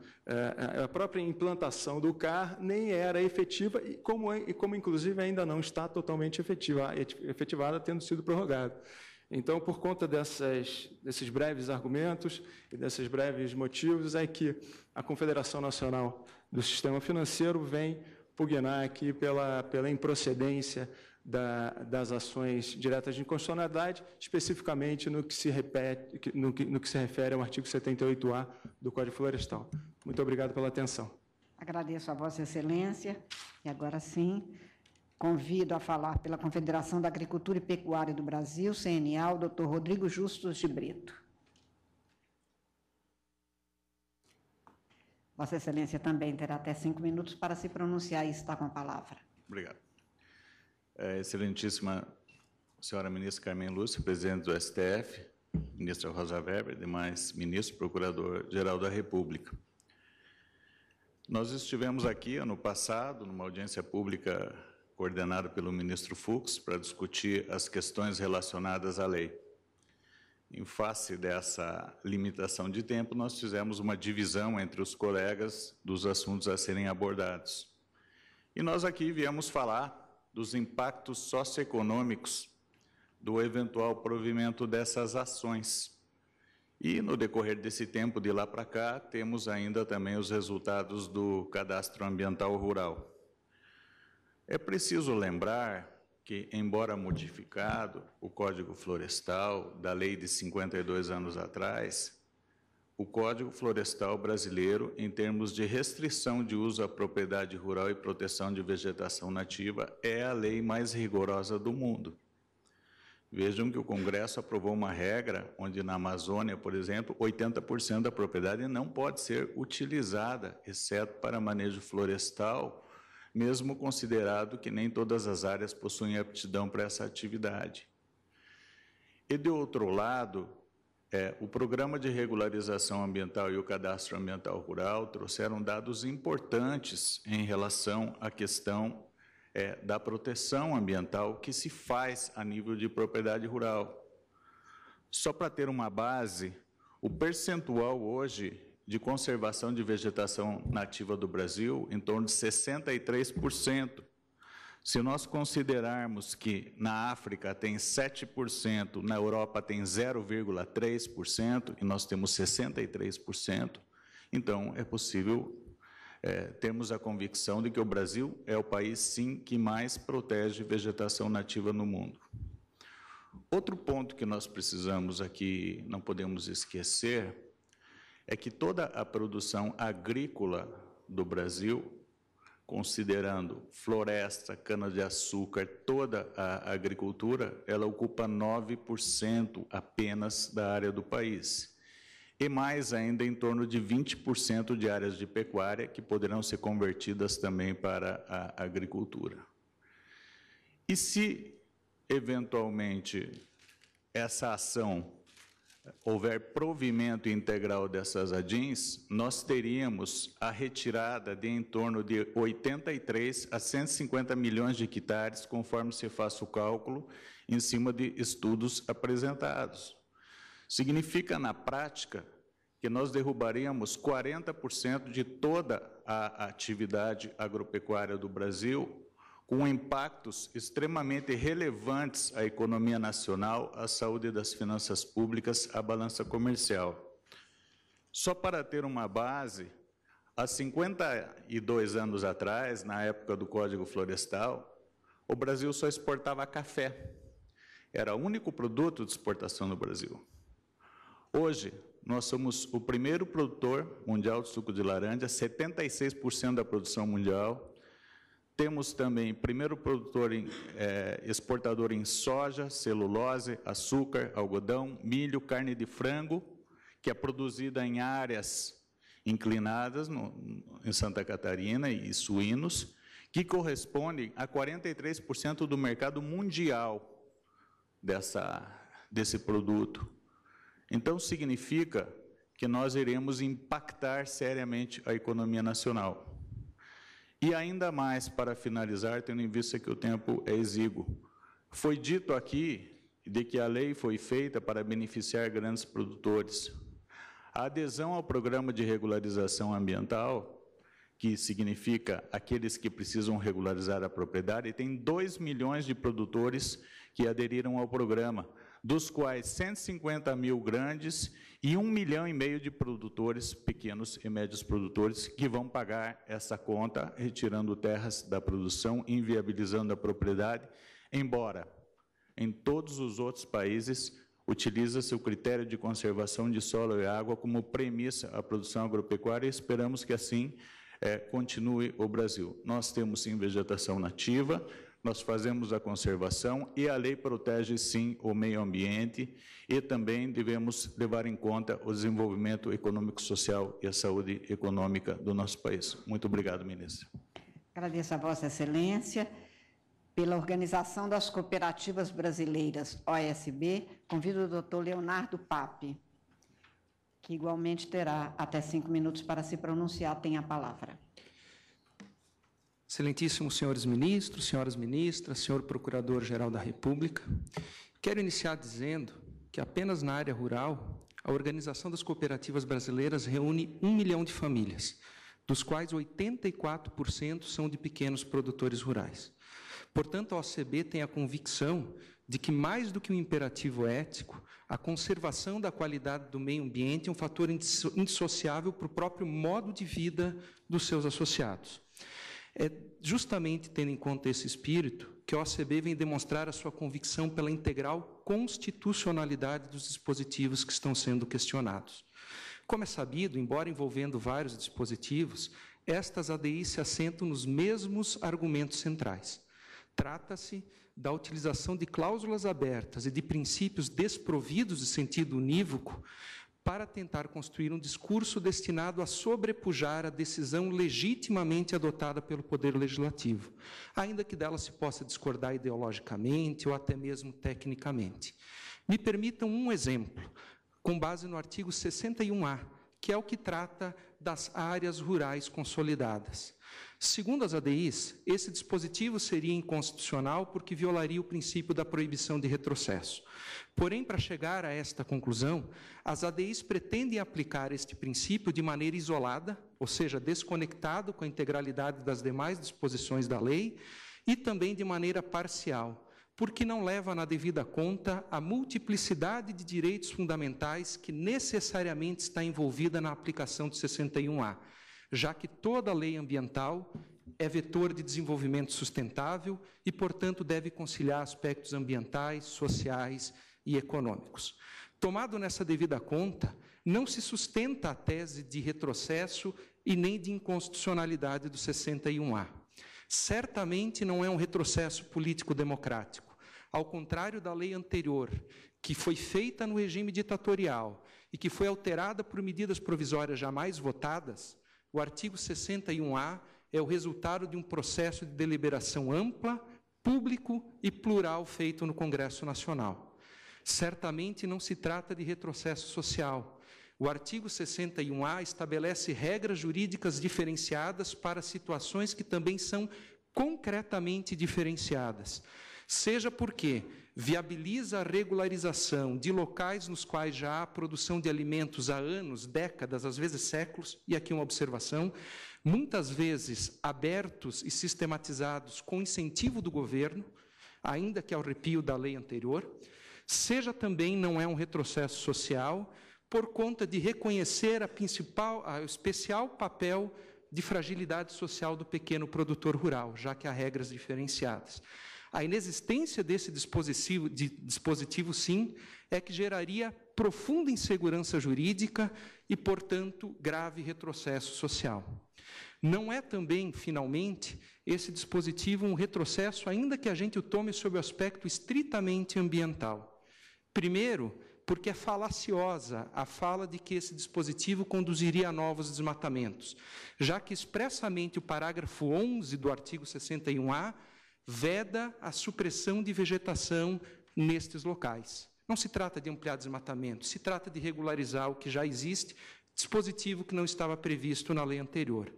a própria implantação do CAR nem era efetiva, e como inclusive ainda não está totalmente efetivada, tendo sido prorrogada. Então, por conta desses breves argumentos e desses breves motivos, é que a Confederação Nacional do Sistema Financeiro vem pugnar aqui pela improcedência das ações diretas de inconstitucionalidade, especificamente no que se refere ao artigo 78A do Código Florestal. Muito obrigado pela atenção. Agradeço a Vossa Excelência. E agora sim, convido a falar pela Confederação da Agricultura e Pecuária do Brasil, CNA, o Dr. Rodrigo Justus de Brito. Vossa Excelência também terá até 5 minutos para se pronunciar e está com a palavra. Obrigado. Excelentíssima senhora ministra Carmen Lúcia, presidente do STF, ministra Rosa Weber, demais ministros, procurador-geral da República. Nós estivemos aqui, ano passado, numa audiência pública coordenada pelo ministro Fux, para discutir as questões relacionadas à lei. Em face dessa limitação de tempo, nós fizemos uma divisão entre os colegas dos assuntos a serem abordados. E nós aqui viemos falar dos impactos socioeconômicos do eventual provimento dessas ações. E, no decorrer desse tempo, de lá para cá, temos ainda também os resultados do Cadastro Ambiental Rural. É preciso lembrar que, embora modificado o Código Florestal da lei de 52 anos atrás, o Código Florestal brasileiro em termos de restrição de uso à propriedade rural e proteção de vegetação nativa é a lei mais rigorosa do mundo. Vejam que o Congresso aprovou uma regra onde na Amazônia, por exemplo, 80% da propriedade não pode ser utilizada, exceto para manejo florestal, mesmo considerado que nem todas as áreas possuem aptidão para essa atividade. E, de outro lado, o Programa de Regularização Ambiental e o Cadastro Ambiental Rural trouxeram dados importantes em relação à questão da proteção ambiental que se faz a nível de propriedade rural. Só para ter uma base, o percentual hoje de conservação de vegetação nativa do Brasil, em torno de 63%. Se nós considerarmos que na África tem 7%, na Europa tem 0,3% e nós temos 63%, então é possível termos a convicção de que o Brasil é o país, sim, que mais protege vegetação nativa no mundo. Outro ponto que nós precisamos aqui, não podemos esquecer, é que toda a produção agrícola do Brasil, considerando floresta, cana-de-açúcar, toda a agricultura, ela ocupa 9% apenas da área do país. E mais ainda, em torno de 20% de áreas de pecuária que poderão ser convertidas também para a agricultura. E se, eventualmente, essa ação houver provimento integral dessas ADINs, nós teríamos a retirada de em torno de 83 a 150 milhões de hectares, conforme se faça o cálculo, em cima de estudos apresentados. Significa, na prática, que nós derrubaríamos 40% de toda a atividade agropecuária do Brasil, com impactos extremamente relevantes à economia nacional, à saúde das finanças públicas, à balança comercial. Só para ter uma base, há 52 anos atrás, na época do Código Florestal, o Brasil só exportava café. Era o único produto de exportação no Brasil. Hoje, nós somos o primeiro produtor mundial de suco de laranja, 76% da produção mundial. Temos também primeiro produtor exportador em soja, celulose, açúcar, algodão, milho, carne de frango, que é produzida em áreas inclinadas em Santa Catarina, e suínos, que correspondem a 43% do mercado mundial desse produto. Então, significa que nós iremos impactar seriamente a economia nacional. E ainda mais, para finalizar, tendo em vista que o tempo é exíguo, foi dito aqui de que a lei foi feita para beneficiar grandes produtores. A adesão ao Programa de Regularização Ambiental, que significa aqueles que precisam regularizar a propriedade, tem 2 milhões de produtores que aderiram ao programa, dos quais 150 mil grandes e 1,5 milhão de produtores, pequenos e médios produtores, que vão pagar essa conta, retirando terras da produção, inviabilizando a propriedade, embora em todos os outros países utiliza-se o critério de conservação de solo e água como premissa à produção agropecuária, e esperamos que assim continue o Brasil. Nós temos, sim, vegetação nativa, nós fazemos a conservação e a lei protege, sim, o meio ambiente, e também devemos levar em conta o desenvolvimento econômico-social e a saúde econômica do nosso país. Muito obrigado, ministra. Agradeço a Vossa Excelência. Pela Organização das Cooperativas Brasileiras, OSB, convido o doutor Leonardo Pape, que igualmente terá até 5 minutos para se pronunciar. Tem a palavra. Excelentíssimos senhores ministros, senhoras ministras, senhor Procurador-Geral da República, quero iniciar dizendo que apenas na área rural, a Organização das Cooperativas Brasileiras reúne 1 milhão de famílias, dos quais 84% são de pequenos produtores rurais. Portanto, a OCB tem a convicção de que, mais do que um imperativo ético, a conservação da qualidade do meio ambiente é um fator indissociável para o próprio modo de vida dos seus associados. É justamente tendo em conta esse espírito que a OCB vem demonstrar a sua convicção pela integral constitucionalidade dos dispositivos que estão sendo questionados. Como é sabido, embora envolvendo vários dispositivos, estas ADIs se assentam nos mesmos argumentos centrais. Trata-se da utilização de cláusulas abertas e de princípios desprovidos de sentido unívoco para tentar construir um discurso destinado a sobrepujar a decisão legitimamente adotada pelo Poder Legislativo, ainda que dela se possa discordar ideologicamente ou até mesmo tecnicamente. Me permitam um exemplo, com base no artigo 61A, que é o que trata das áreas rurais consolidadas. Segundo as ADIs, esse dispositivo seria inconstitucional porque violaria o princípio da proibição de retrocesso. Porém, para chegar a esta conclusão, as ADIs pretendem aplicar este princípio de maneira isolada, ou seja, desconectado com a integralidade das demais disposições da lei, e também de maneira parcial, porque não leva na devida conta a multiplicidade de direitos fundamentais que necessariamente está envolvida na aplicação do 61A, já que toda lei ambiental é vetor de desenvolvimento sustentável e, portanto, deve conciliar aspectos ambientais, sociais e econômicos. Tomado nessa devida conta, não se sustenta a tese de retrocesso e nem de inconstitucionalidade do 61A. Certamente não é um retrocesso político-democrático. Ao contrário da lei anterior, que foi feita no regime ditatorial e que foi alterada por medidas provisórias jamais votadas, o artigo 61A é o resultado de um processo de deliberação ampla, público e plural feito no Congresso Nacional. Certamente não se trata de retrocesso social. O artigo 61A estabelece regras jurídicas diferenciadas para situações que também são concretamente diferenciadas, seja porque viabiliza a regularização de locais nos quais já há produção de alimentos há anos, décadas, às vezes séculos, e aqui uma observação, muitas vezes abertos e sistematizados com incentivo do governo, ainda que ao arrepio da lei anterior, seja também não é um retrocesso social, por conta de reconhecer o especial papel de fragilidade social do pequeno produtor rural, já que há regras diferenciadas. A inexistência desse dispositivo, sim, é que geraria profunda insegurança jurídica e, portanto, grave retrocesso social. Não é também, finalmente, esse dispositivo um retrocesso, ainda que a gente o tome sob o aspecto estritamente ambiental. Primeiro, porque é falaciosa a fala de que esse dispositivo conduziria a novos desmatamentos, já que expressamente o parágrafo 11 do artigo 61A veda a supressão de vegetação nestes locais. Não se trata de ampliar desmatamento, se trata de regularizar o que já existe, dispositivo que não estava previsto na lei anterior.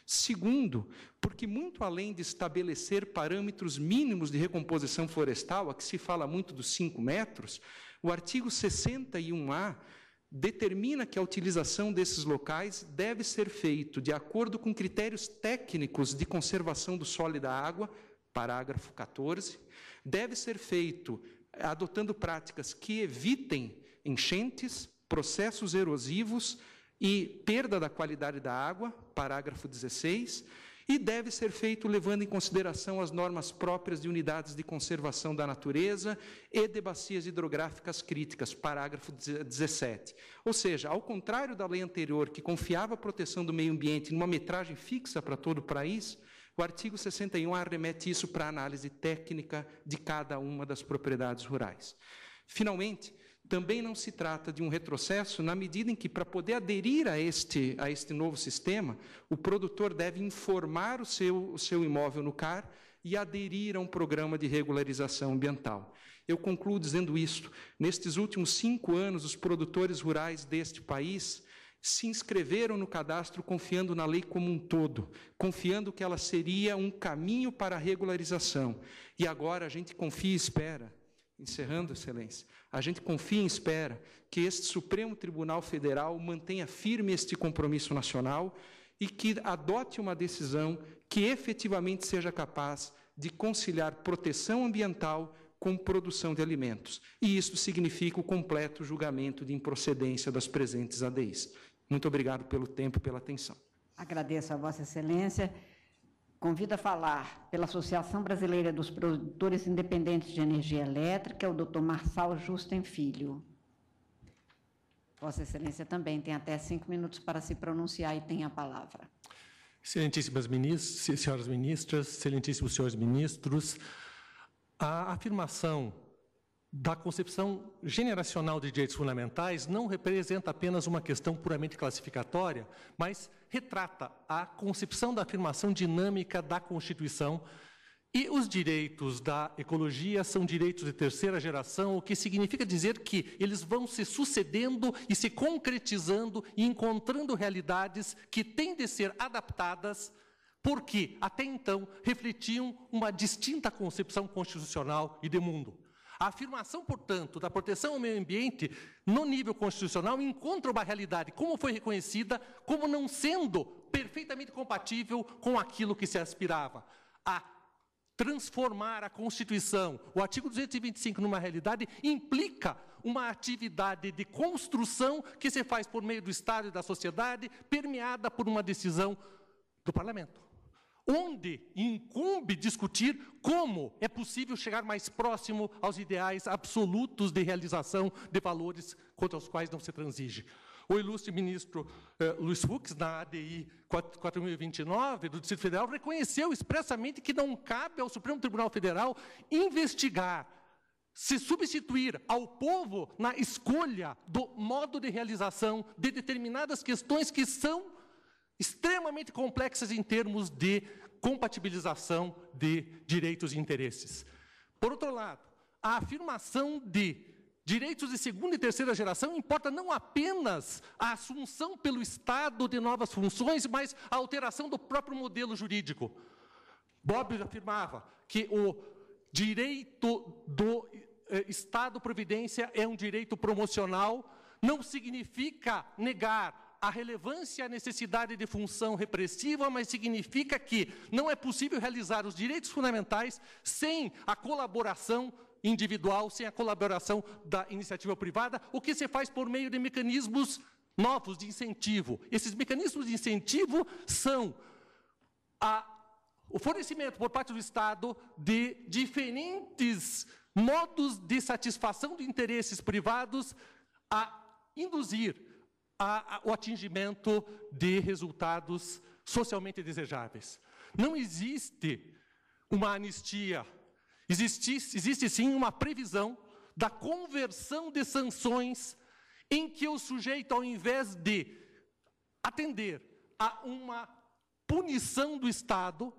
Segundo, porque muito além de estabelecer parâmetros mínimos de recomposição florestal, a que se fala muito dos 5 metros, o artigo 61A determina que a utilização desses locais deve ser feita de acordo com critérios técnicos de conservação do solo e da água, parágrafo 14, deve ser feito adotando práticas que evitem enchentes, processos erosivos e perda da qualidade da água, parágrafo 16, e deve ser feito levando em consideração as normas próprias de unidades de conservação da natureza e de bacias hidrográficas críticas, parágrafo 17. Ou seja, ao contrário da lei anterior, que confiava a proteção do meio ambiente numa metragem fixa para todo o país, o artigo 61 arremete isso para a análise técnica de cada uma das propriedades rurais. Finalmente, também não se trata de um retrocesso na medida em que, para poder aderir a este novo sistema, o produtor deve informar o seu imóvel no CAR e aderir a um programa de regularização ambiental. Eu concluo dizendo isto. Nestes últimos 5 anos, os produtores rurais deste país se inscreveram no cadastro confiando na lei como um todo, confiando que ela seria um caminho para a regularização. E agora a gente confia e espera, encerrando, Excelência, a gente confia e espera que este Supremo Tribunal Federal mantenha firme este compromisso nacional e que adote uma decisão que efetivamente seja capaz de conciliar proteção ambiental com produção de alimentos. E isso significa o completo julgamento de improcedência das presentes ADIs. Muito obrigado pelo tempo e pela atenção. Agradeço a Vossa Excelência. Convido a falar pela Associação Brasileira dos Produtores Independentes de Energia Elétrica, o Dr. Marçal Justen Filho. Vossa Excelência também tem até 5 minutos para se pronunciar e tem a palavra. Excelentíssimas senhoras ministras, excelentíssimos senhores ministros, a afirmação da concepção generacional de direitos fundamentais não representa apenas uma questão puramente classificatória, mas retrata a concepção da afirmação dinâmica da Constituição. E os direitos da ecologia são direitos de terceira geração, o que significa dizer que eles vão se sucedendo e se concretizando e encontrando realidades que têm de ser adaptadas, porque até então refletiam uma distinta concepção constitucional e de mundo. A afirmação, portanto, da proteção ao meio ambiente no nível constitucional encontra uma realidade, como foi reconhecida, como não sendo perfeitamente compatível com aquilo que se aspirava. A transformar a Constituição, o artigo 225, numa realidade, implica uma atividade de construção que se faz por meio do Estado e da sociedade, permeada por uma decisão do Parlamento, onde incumbe discutir como é possível chegar mais próximo aos ideais absolutos de realização de valores contra os quais não se transige. O ilustre ministro Luiz Fux, na ADI 4029 do Distrito Federal, reconheceu expressamente que não cabe ao Supremo Tribunal Federal investigar, se substituir ao povo na escolha do modo de realização de determinadas questões que são extremamente complexas em termos de compatibilização de direitos e interesses. Por outro lado, a afirmação de direitos de segunda e terceira geração importa não apenas a assunção pelo Estado de novas funções, mas a alteração do próprio modelo jurídico. Bobbio afirmava que o direito do Estado-providência é um direito promocional, não significa negar a relevância e a necessidade de função repressiva, mas significa que não é possível realizar os direitos fundamentais sem a colaboração individual, sem a colaboração da iniciativa privada, o que se faz por meio de mecanismos novos de incentivo. Esses mecanismos de incentivo são o fornecimento por parte do Estado de diferentes modos de satisfação de interesses privados a induzir o atingimento de resultados socialmente desejáveis. Não existe uma anistia. Existe sim uma previsão da conversão de sanções em que o sujeito, ao invés de atender a uma punição do Estado,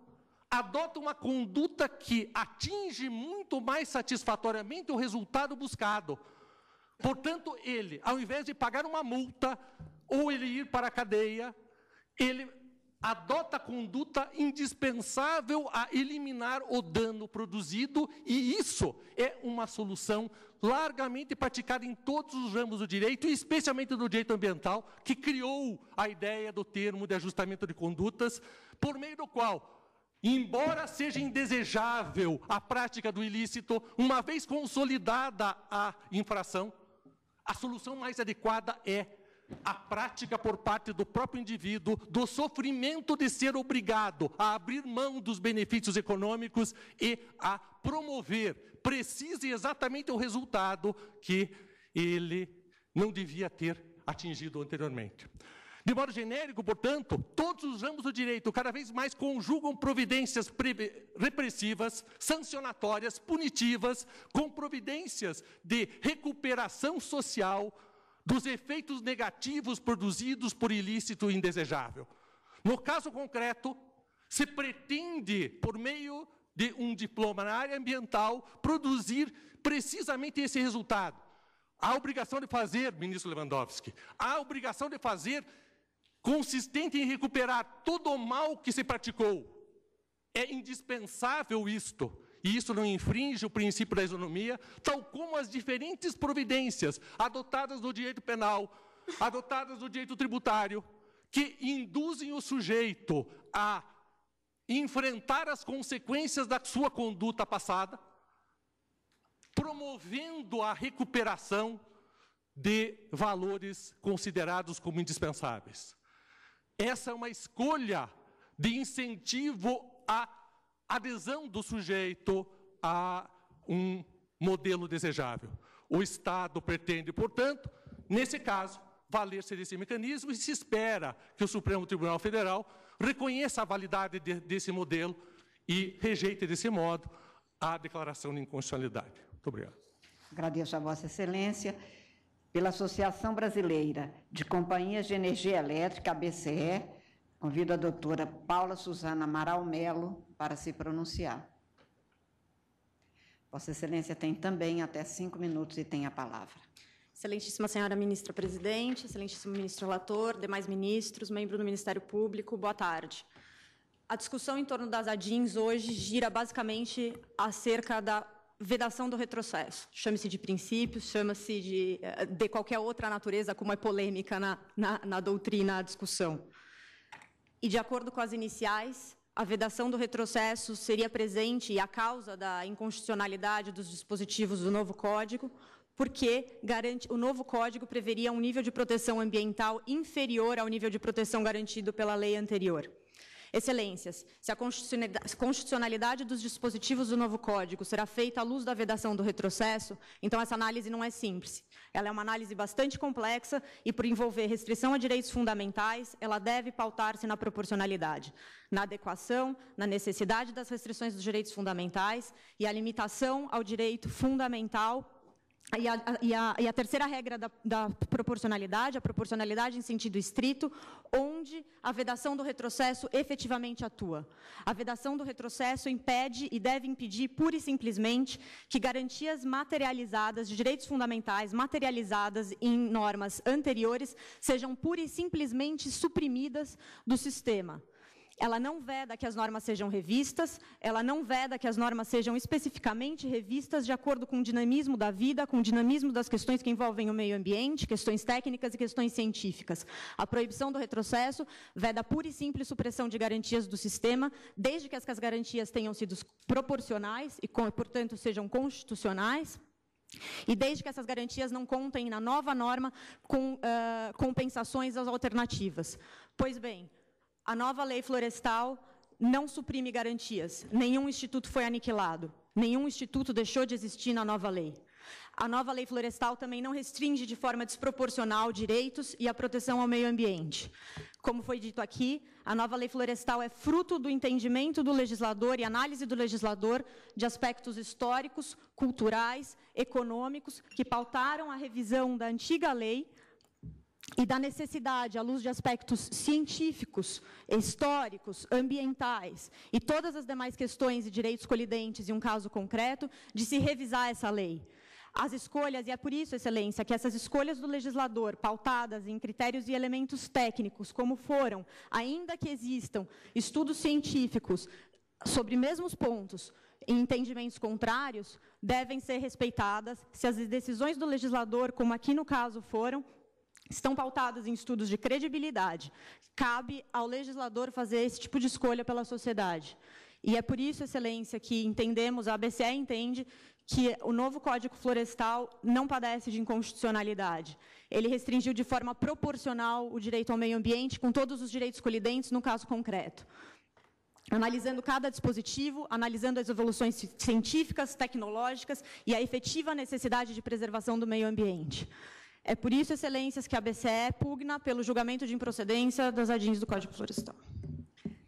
adota uma conduta que atinge muito mais satisfatoriamente o resultado buscado. Portanto, ele, ao invés de pagar uma multa ou ele ir para a cadeia, ele adota a conduta indispensável a eliminar o dano produzido, e isso é uma solução largamente praticada em todos os ramos do direito, e especialmente no direito ambiental, que criou a ideia do termo de ajustamento de condutas, por meio do qual, embora seja indesejável a prática do ilícito, uma vez consolidada a infração, a solução mais adequada é a prática por parte do próprio indivíduo do sofrimento de ser obrigado a abrir mão dos benefícios econômicos e a promover, precisa exatamente o resultado que ele não devia ter atingido anteriormente. De modo genérico, portanto, todos os ramos do direito cada vez mais conjugam providências repressivas, sancionatórias, punitivas, com providências de recuperação social dos efeitos negativos produzidos por ilícito indesejável. No caso concreto, se pretende, por meio de um diploma na área ambiental, produzir precisamente esse resultado. A obrigação de fazer, ministro Lewandowski, a obrigação de fazer consistente em recuperar todo o mal que se praticou. É indispensável isto. E isso não infringe o princípio da isonomia, tal como as diferentes providências adotadas no direito penal, adotadas no direito tributário, que induzem o sujeito a enfrentar as consequências da sua conduta passada, promovendo a recuperação de valores considerados como indispensáveis. Essa é uma escolha de incentivo à adesão do sujeito a um modelo desejável. O Estado pretende, portanto, nesse caso, valer-se desse mecanismo e se espera que o Supremo Tribunal Federal reconheça a validade desse modelo e rejeite, desse modo, a declaração de inconstitucionalidade. Muito obrigado. Agradeço a Vossa Excelência. Pela Associação Brasileira de Companhias de Energia Elétrica, ABCE, convido a doutora Paula Suzana Amaral Melo para se pronunciar. Vossa Excelência tem também até 5 minutos e tem a palavra. Excelentíssima senhora ministra presidente, excelentíssimo ministro relator, demais ministros, membro do Ministério Público, boa tarde. A discussão em torno das ADINs hoje gira basicamente acerca da vedação do retrocesso. Chame-se de princípios, chama-se de qualquer outra natureza, como é polêmica na doutrina a discussão. E, de acordo com as iniciais, a vedação do retrocesso seria presente e a causa da inconstitucionalidade dos dispositivos do novo Código, porque o novo Código preveria um nível de proteção ambiental inferior ao nível de proteção garantido pela lei anterior. Excelências, se a constitucionalidade dos dispositivos do novo Código será feita à luz da vedação do retrocesso, então essa análise não é simples. Ela é uma análise bastante complexa e, por envolver restrição a direitos fundamentais, ela deve pautar-se na proporcionalidade, na adequação, na necessidade das restrições dos direitos fundamentais e a limitação ao direito fundamental. E a terceira regra da proporcionalidade, a proporcionalidade em sentido estrito, onde a vedação do retrocesso efetivamente atua. A vedação do retrocesso impede e deve impedir, pura e simplesmente, que garantias materializadas, de direitos fundamentais materializadas em normas anteriores, sejam pura e simplesmente suprimidas do sistema. Ela não veda que as normas sejam revistas, ela não veda que as normas sejam especificamente revistas de acordo com o dinamismo da vida, com o dinamismo das questões que envolvem o meio ambiente, questões técnicas e questões científicas. A proibição do retrocesso veda pura e simples supressão de garantias do sistema, desde que as garantias tenham sido proporcionais e, portanto, sejam constitucionais, e desde que essas garantias não contem na nova norma com compensações às alternativas. Pois bem, a nova lei florestal não suprime garantias. Nenhum instituto foi aniquilado. Nenhum instituto deixou de existir na nova lei. A nova lei florestal também não restringe de forma desproporcional direitos e a proteção ao meio ambiente. Como foi dito aqui, a nova lei florestal é fruto do entendimento do legislador e análise do legislador de aspectos históricos, culturais, econômicos, que pautaram a revisão da antiga lei e da necessidade, à luz de aspectos científicos, históricos, ambientais e todas as demais questões e direitos colidentes em um caso concreto, de se revisar essa lei. As escolhas, e é por isso, Excelência, que essas escolhas do legislador, pautadas em critérios e elementos técnicos, como foram, ainda que existam estudos científicos sobre mesmos pontos e entendimentos contrários, devem ser respeitadas se as decisões do legislador, como aqui no caso foram, estão pautadas em estudos de credibilidade. Cabe ao legislador fazer esse tipo de escolha pela sociedade. E é por isso, Excelência, que entendemos, a ABCE entende, que o novo Código Florestal não padece de inconstitucionalidade. Ele restringiu de forma proporcional o direito ao meio ambiente, com todos os direitos colidentes no caso concreto. Analisando cada dispositivo, analisando as evoluções científicas, tecnológicas e a efetiva necessidade de preservação do meio ambiente. É por isso, Excelências, que a ABCE pugna pelo julgamento de improcedência das ADINs do Código Florestal.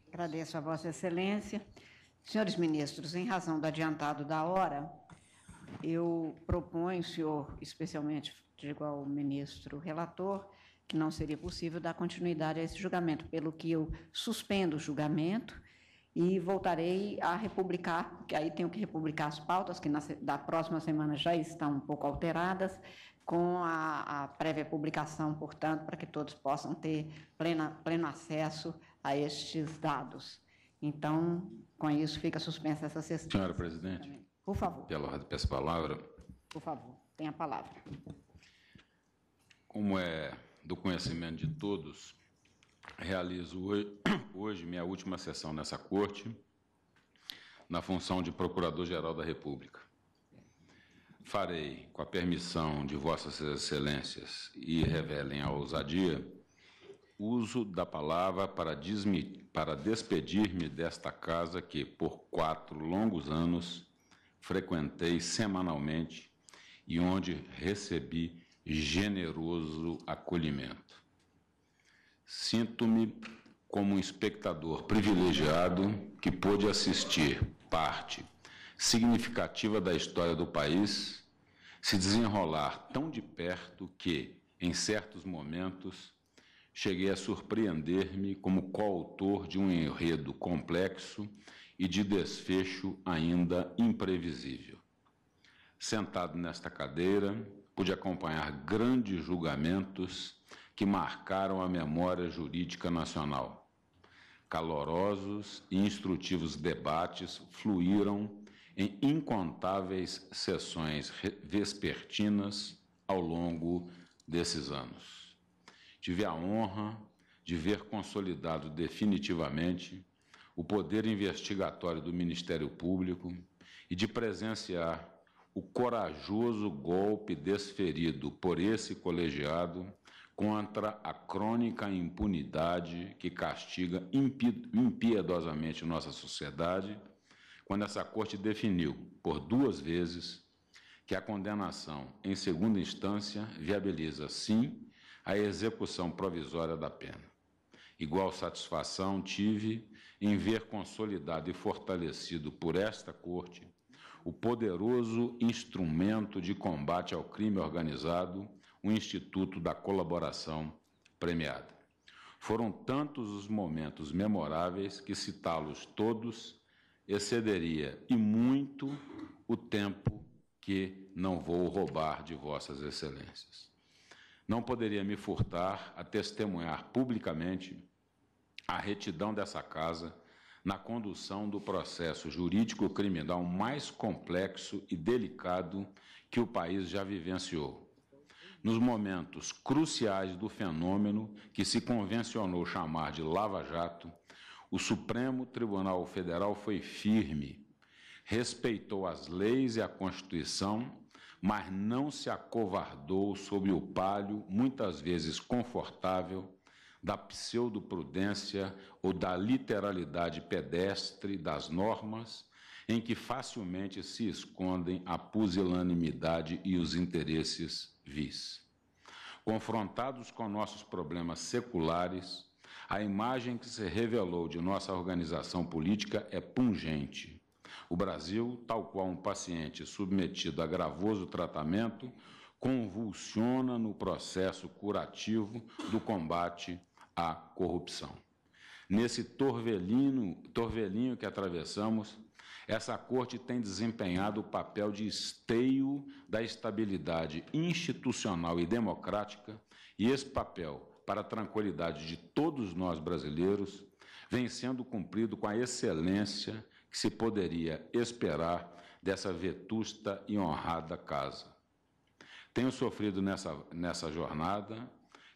Agradeço a Vossa Excelência. Senhores ministros, em razão do adiantado da hora, eu proponho, senhor, especialmente, digo ao ministro relator, que não seria possível dar continuidade a esse julgamento, pelo que eu suspendo o julgamento e voltarei a republicar, porque aí tenho que republicar as pautas, que da próxima semana já estão um pouco alteradas, com a prévia publicação, portanto, para que todos possam ter pleno acesso a estes dados. Então, com isso, fica suspensa essa sessão. Senhora presidente. Por favor. Pela ordem, peço a palavra. Por favor, tenha a palavra. Como é do conhecimento de todos, realizo hoje minha última sessão nessa Corte, na função de Procurador-Geral da República. Farei, com a permissão de Vossas Excelências, e revelem a ousadia, uso da palavra para despedir-me desta casa que, por 4 longos anos, frequentei semanalmente e onde recebi generoso acolhimento. Sinto-me como um espectador privilegiado que pôde assistir parte significativa da história do país se desenrolar tão de perto que, em certos momentos, cheguei a surpreender-me como coautor de um enredo complexo e de desfecho ainda imprevisível. Sentado nesta cadeira, pude acompanhar grandes julgamentos que marcaram a memória jurídica nacional. Calorosos e instrutivos debates fluíram em incontáveis sessões vespertinas ao longo desses anos. Tive a honra de ver consolidado definitivamente o poder investigatório do Ministério Público e de presenciar o corajoso golpe desferido por esse colegiado contra a crônica impunidade que castiga impiedosamente nossa sociedade, quando essa Corte definiu, por 2 vezes, que a condenação em segunda instância viabiliza, sim, a execução provisória da pena. Igual satisfação tive em ver consolidado e fortalecido por esta Corte o poderoso instrumento de combate ao crime organizado, o Instituto da Colaboração Premiada. Foram tantos os momentos memoráveis que citá-los todos excederia e muito o tempo que não vou roubar de vossas excelências. Não poderia me furtar a testemunhar publicamente a retidão dessa casa na condução do processo jurídico-criminal mais complexo e delicado que o país já vivenciou. Nos momentos cruciais do fenômeno que se convencionou chamar de Lava Jato, o Supremo Tribunal Federal foi firme, respeitou as leis e a Constituição, mas não se acovardou sob o palio, muitas vezes confortável, da pseudoprudência ou da literalidade pedestre das normas, em que facilmente se escondem a pusilanimidade e os interesses vis. Confrontados com nossos problemas seculares, a imagem que se revelou de nossa organização política é pungente. O Brasil, tal qual um paciente submetido a gravoso tratamento, convulsiona no processo curativo do combate à corrupção. Nesse torvelinho que atravessamos, essa Corte tem desempenhado o papel de esteio da estabilidade institucional e democrática, e esse papel, para a tranquilidade de todos nós brasileiros, vem sendo cumprido com a excelência que se poderia esperar dessa vetusta e honrada casa. Tenho sofrido nessa jornada,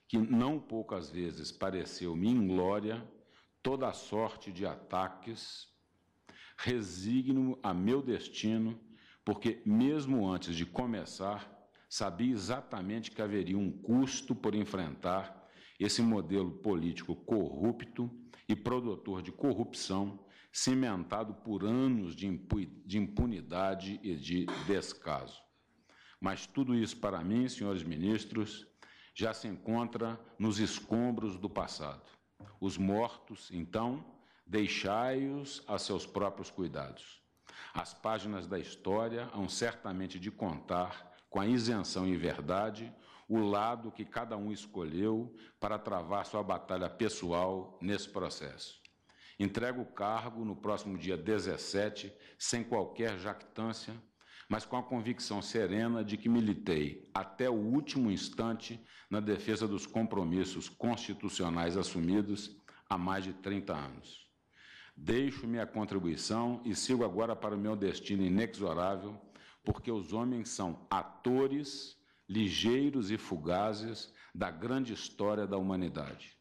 que não poucas vezes pareceu-me inglória, toda a sorte de ataques, resigno a meu destino, porque mesmo antes de começar, sabia exatamente que haveria um custo por enfrentar esse modelo político corrupto e produtor de corrupção, cimentado por anos de impunidade e de descaso. Mas tudo isso, para mim, senhores ministros, já se encontra nos escombros do passado. Os mortos, então, deixai-os a seus próprios cuidados. As páginas da história hão certamente de contar, com a isenção e verdade, o lado que cada um escolheu para travar sua batalha pessoal nesse processo. Entrego o cargo no próximo dia 17, sem qualquer jactância, mas com a convicção serena de que militei até o último instante na defesa dos compromissos constitucionais assumidos há mais de 30 anos. Deixo minha contribuição e sigo agora para o meu destino inexorável, porque os homens são atores ligeiros e fugazes da grande história da humanidade.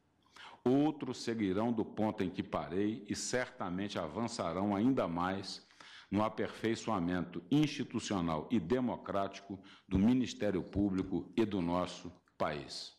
Outros seguirão do ponto em que parei e certamente avançarão ainda mais no aperfeiçoamento institucional e democrático do Ministério Público e do nosso país.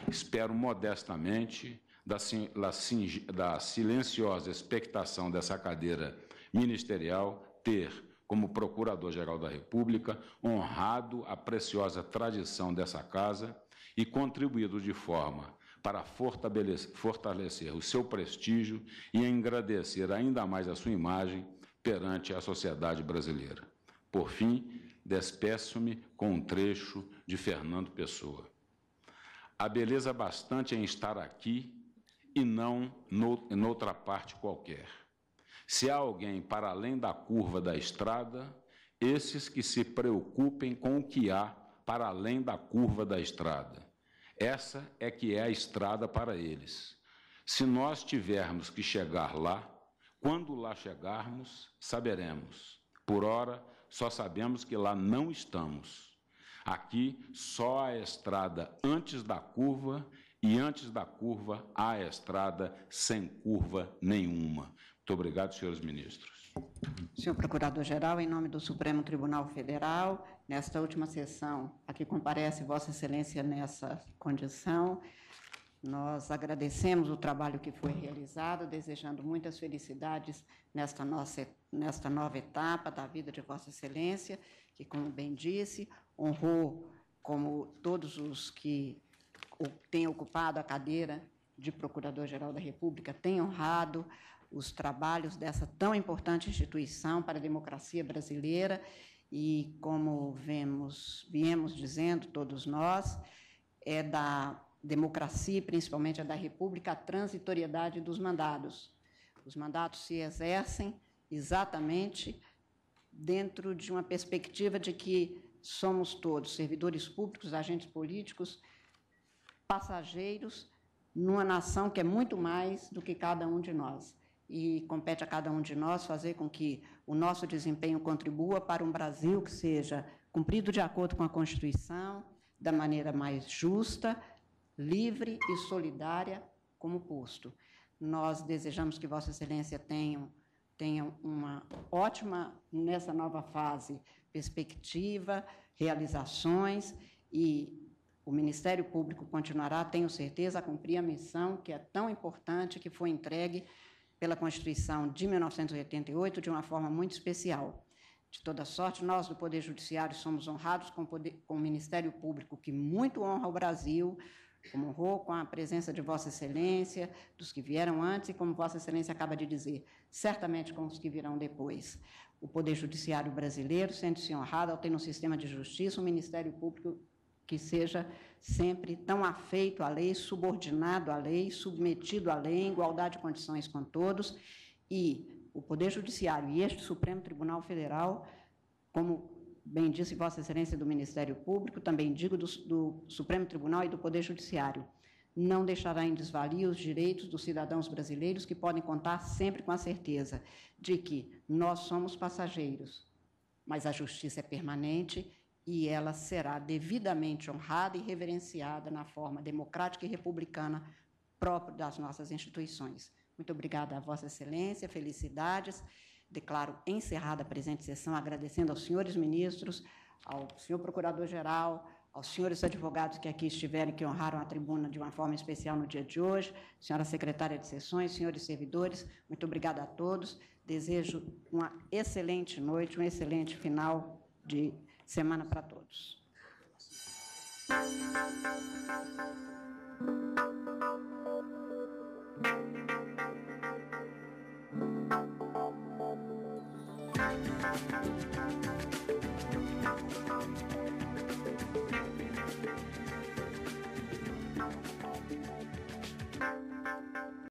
Espero modestamente, da silenciosa expectação dessa cadeira ministerial, ter, como Procurador-Geral da República, honrado a preciosa tradição dessa Casa e contribuído de forma para fortalecer o seu prestígio e engrandecer ainda mais a sua imagem perante a sociedade brasileira. Por fim, despeço-me com um trecho de Fernando Pessoa. Há beleza bastante em estar aqui e não noutra parte qualquer. Se há alguém para além da curva da estrada, esses que se preocupem com o que há para além da curva da estrada. Essa é que é a estrada para eles. Se nós tivermos que chegar lá, quando lá chegarmos, saberemos. Por ora, só sabemos que lá não estamos. Aqui só há estrada antes da curva e antes da curva há estrada sem curva nenhuma. Muito obrigado, senhores ministros. Senhor Procurador-Geral, em nome do Supremo Tribunal Federal, nesta última sessão, a que comparece Vossa Excelência nessa condição, nós agradecemos o trabalho que foi realizado, desejando muitas felicidades nesta nova etapa da vida de Vossa Excelência, que, como bem disse, honrou, como todos os que têm ocupado a cadeira de Procurador-Geral da República, têm honrado os trabalhos dessa tão importante instituição para a democracia brasileira e, como viemos dizendo todos nós, é da democracia, principalmente a da República, a transitoriedade dos mandados. Os mandatos se exercem exatamente dentro de uma perspectiva de que somos todos servidores públicos, agentes políticos, passageiros, numa nação que é muito mais do que cada um de nós. E compete a cada um de nós fazer com que o nosso desempenho contribua para um Brasil que seja cumprido de acordo com a Constituição, da maneira mais justa, livre e solidária como posto. Nós desejamos que Vossa Excelência tenha uma ótima, nessa nova fase, perspectiva, realizações, e o Ministério Público continuará, tenho certeza, a cumprir a missão que é tão importante, que foi entregue pela Constituição de 1988, de uma forma muito especial. De toda sorte, nós do Poder Judiciário somos honrados com o Ministério Público, que muito honra o Brasil, como honrou com a presença de Vossa Excelência, dos que vieram antes e, como Vossa Excelência acaba de dizer, certamente com os que virão depois. O Poder Judiciário brasileiro sente-se honrado ao ter no sistema de justiça um Ministério Público que seja sempre tão afeito à lei, subordinado à lei, submetido à lei, em igualdade de condições com todos, e o Poder Judiciário e este Supremo Tribunal Federal, como bem disse Vossa Excelência do Ministério Público, também digo do Supremo Tribunal e do Poder Judiciário, não deixará em desvalia os direitos dos cidadãos brasileiros, que podem contar sempre com a certeza de que nós somos passageiros, mas a justiça é permanente e ela será devidamente honrada e reverenciada na forma democrática e republicana própria das nossas instituições. Muito obrigada a Vossa Excelência, felicidades. Declaro encerrada a presente sessão, agradecendo aos senhores ministros, ao senhor Procurador-Geral, aos senhores advogados que aqui estiveram, que honraram a tribuna de uma forma especial no dia de hoje, senhora secretária de sessões, senhores servidores, muito obrigada a todos. Desejo uma excelente noite, um excelente final de semana para todos.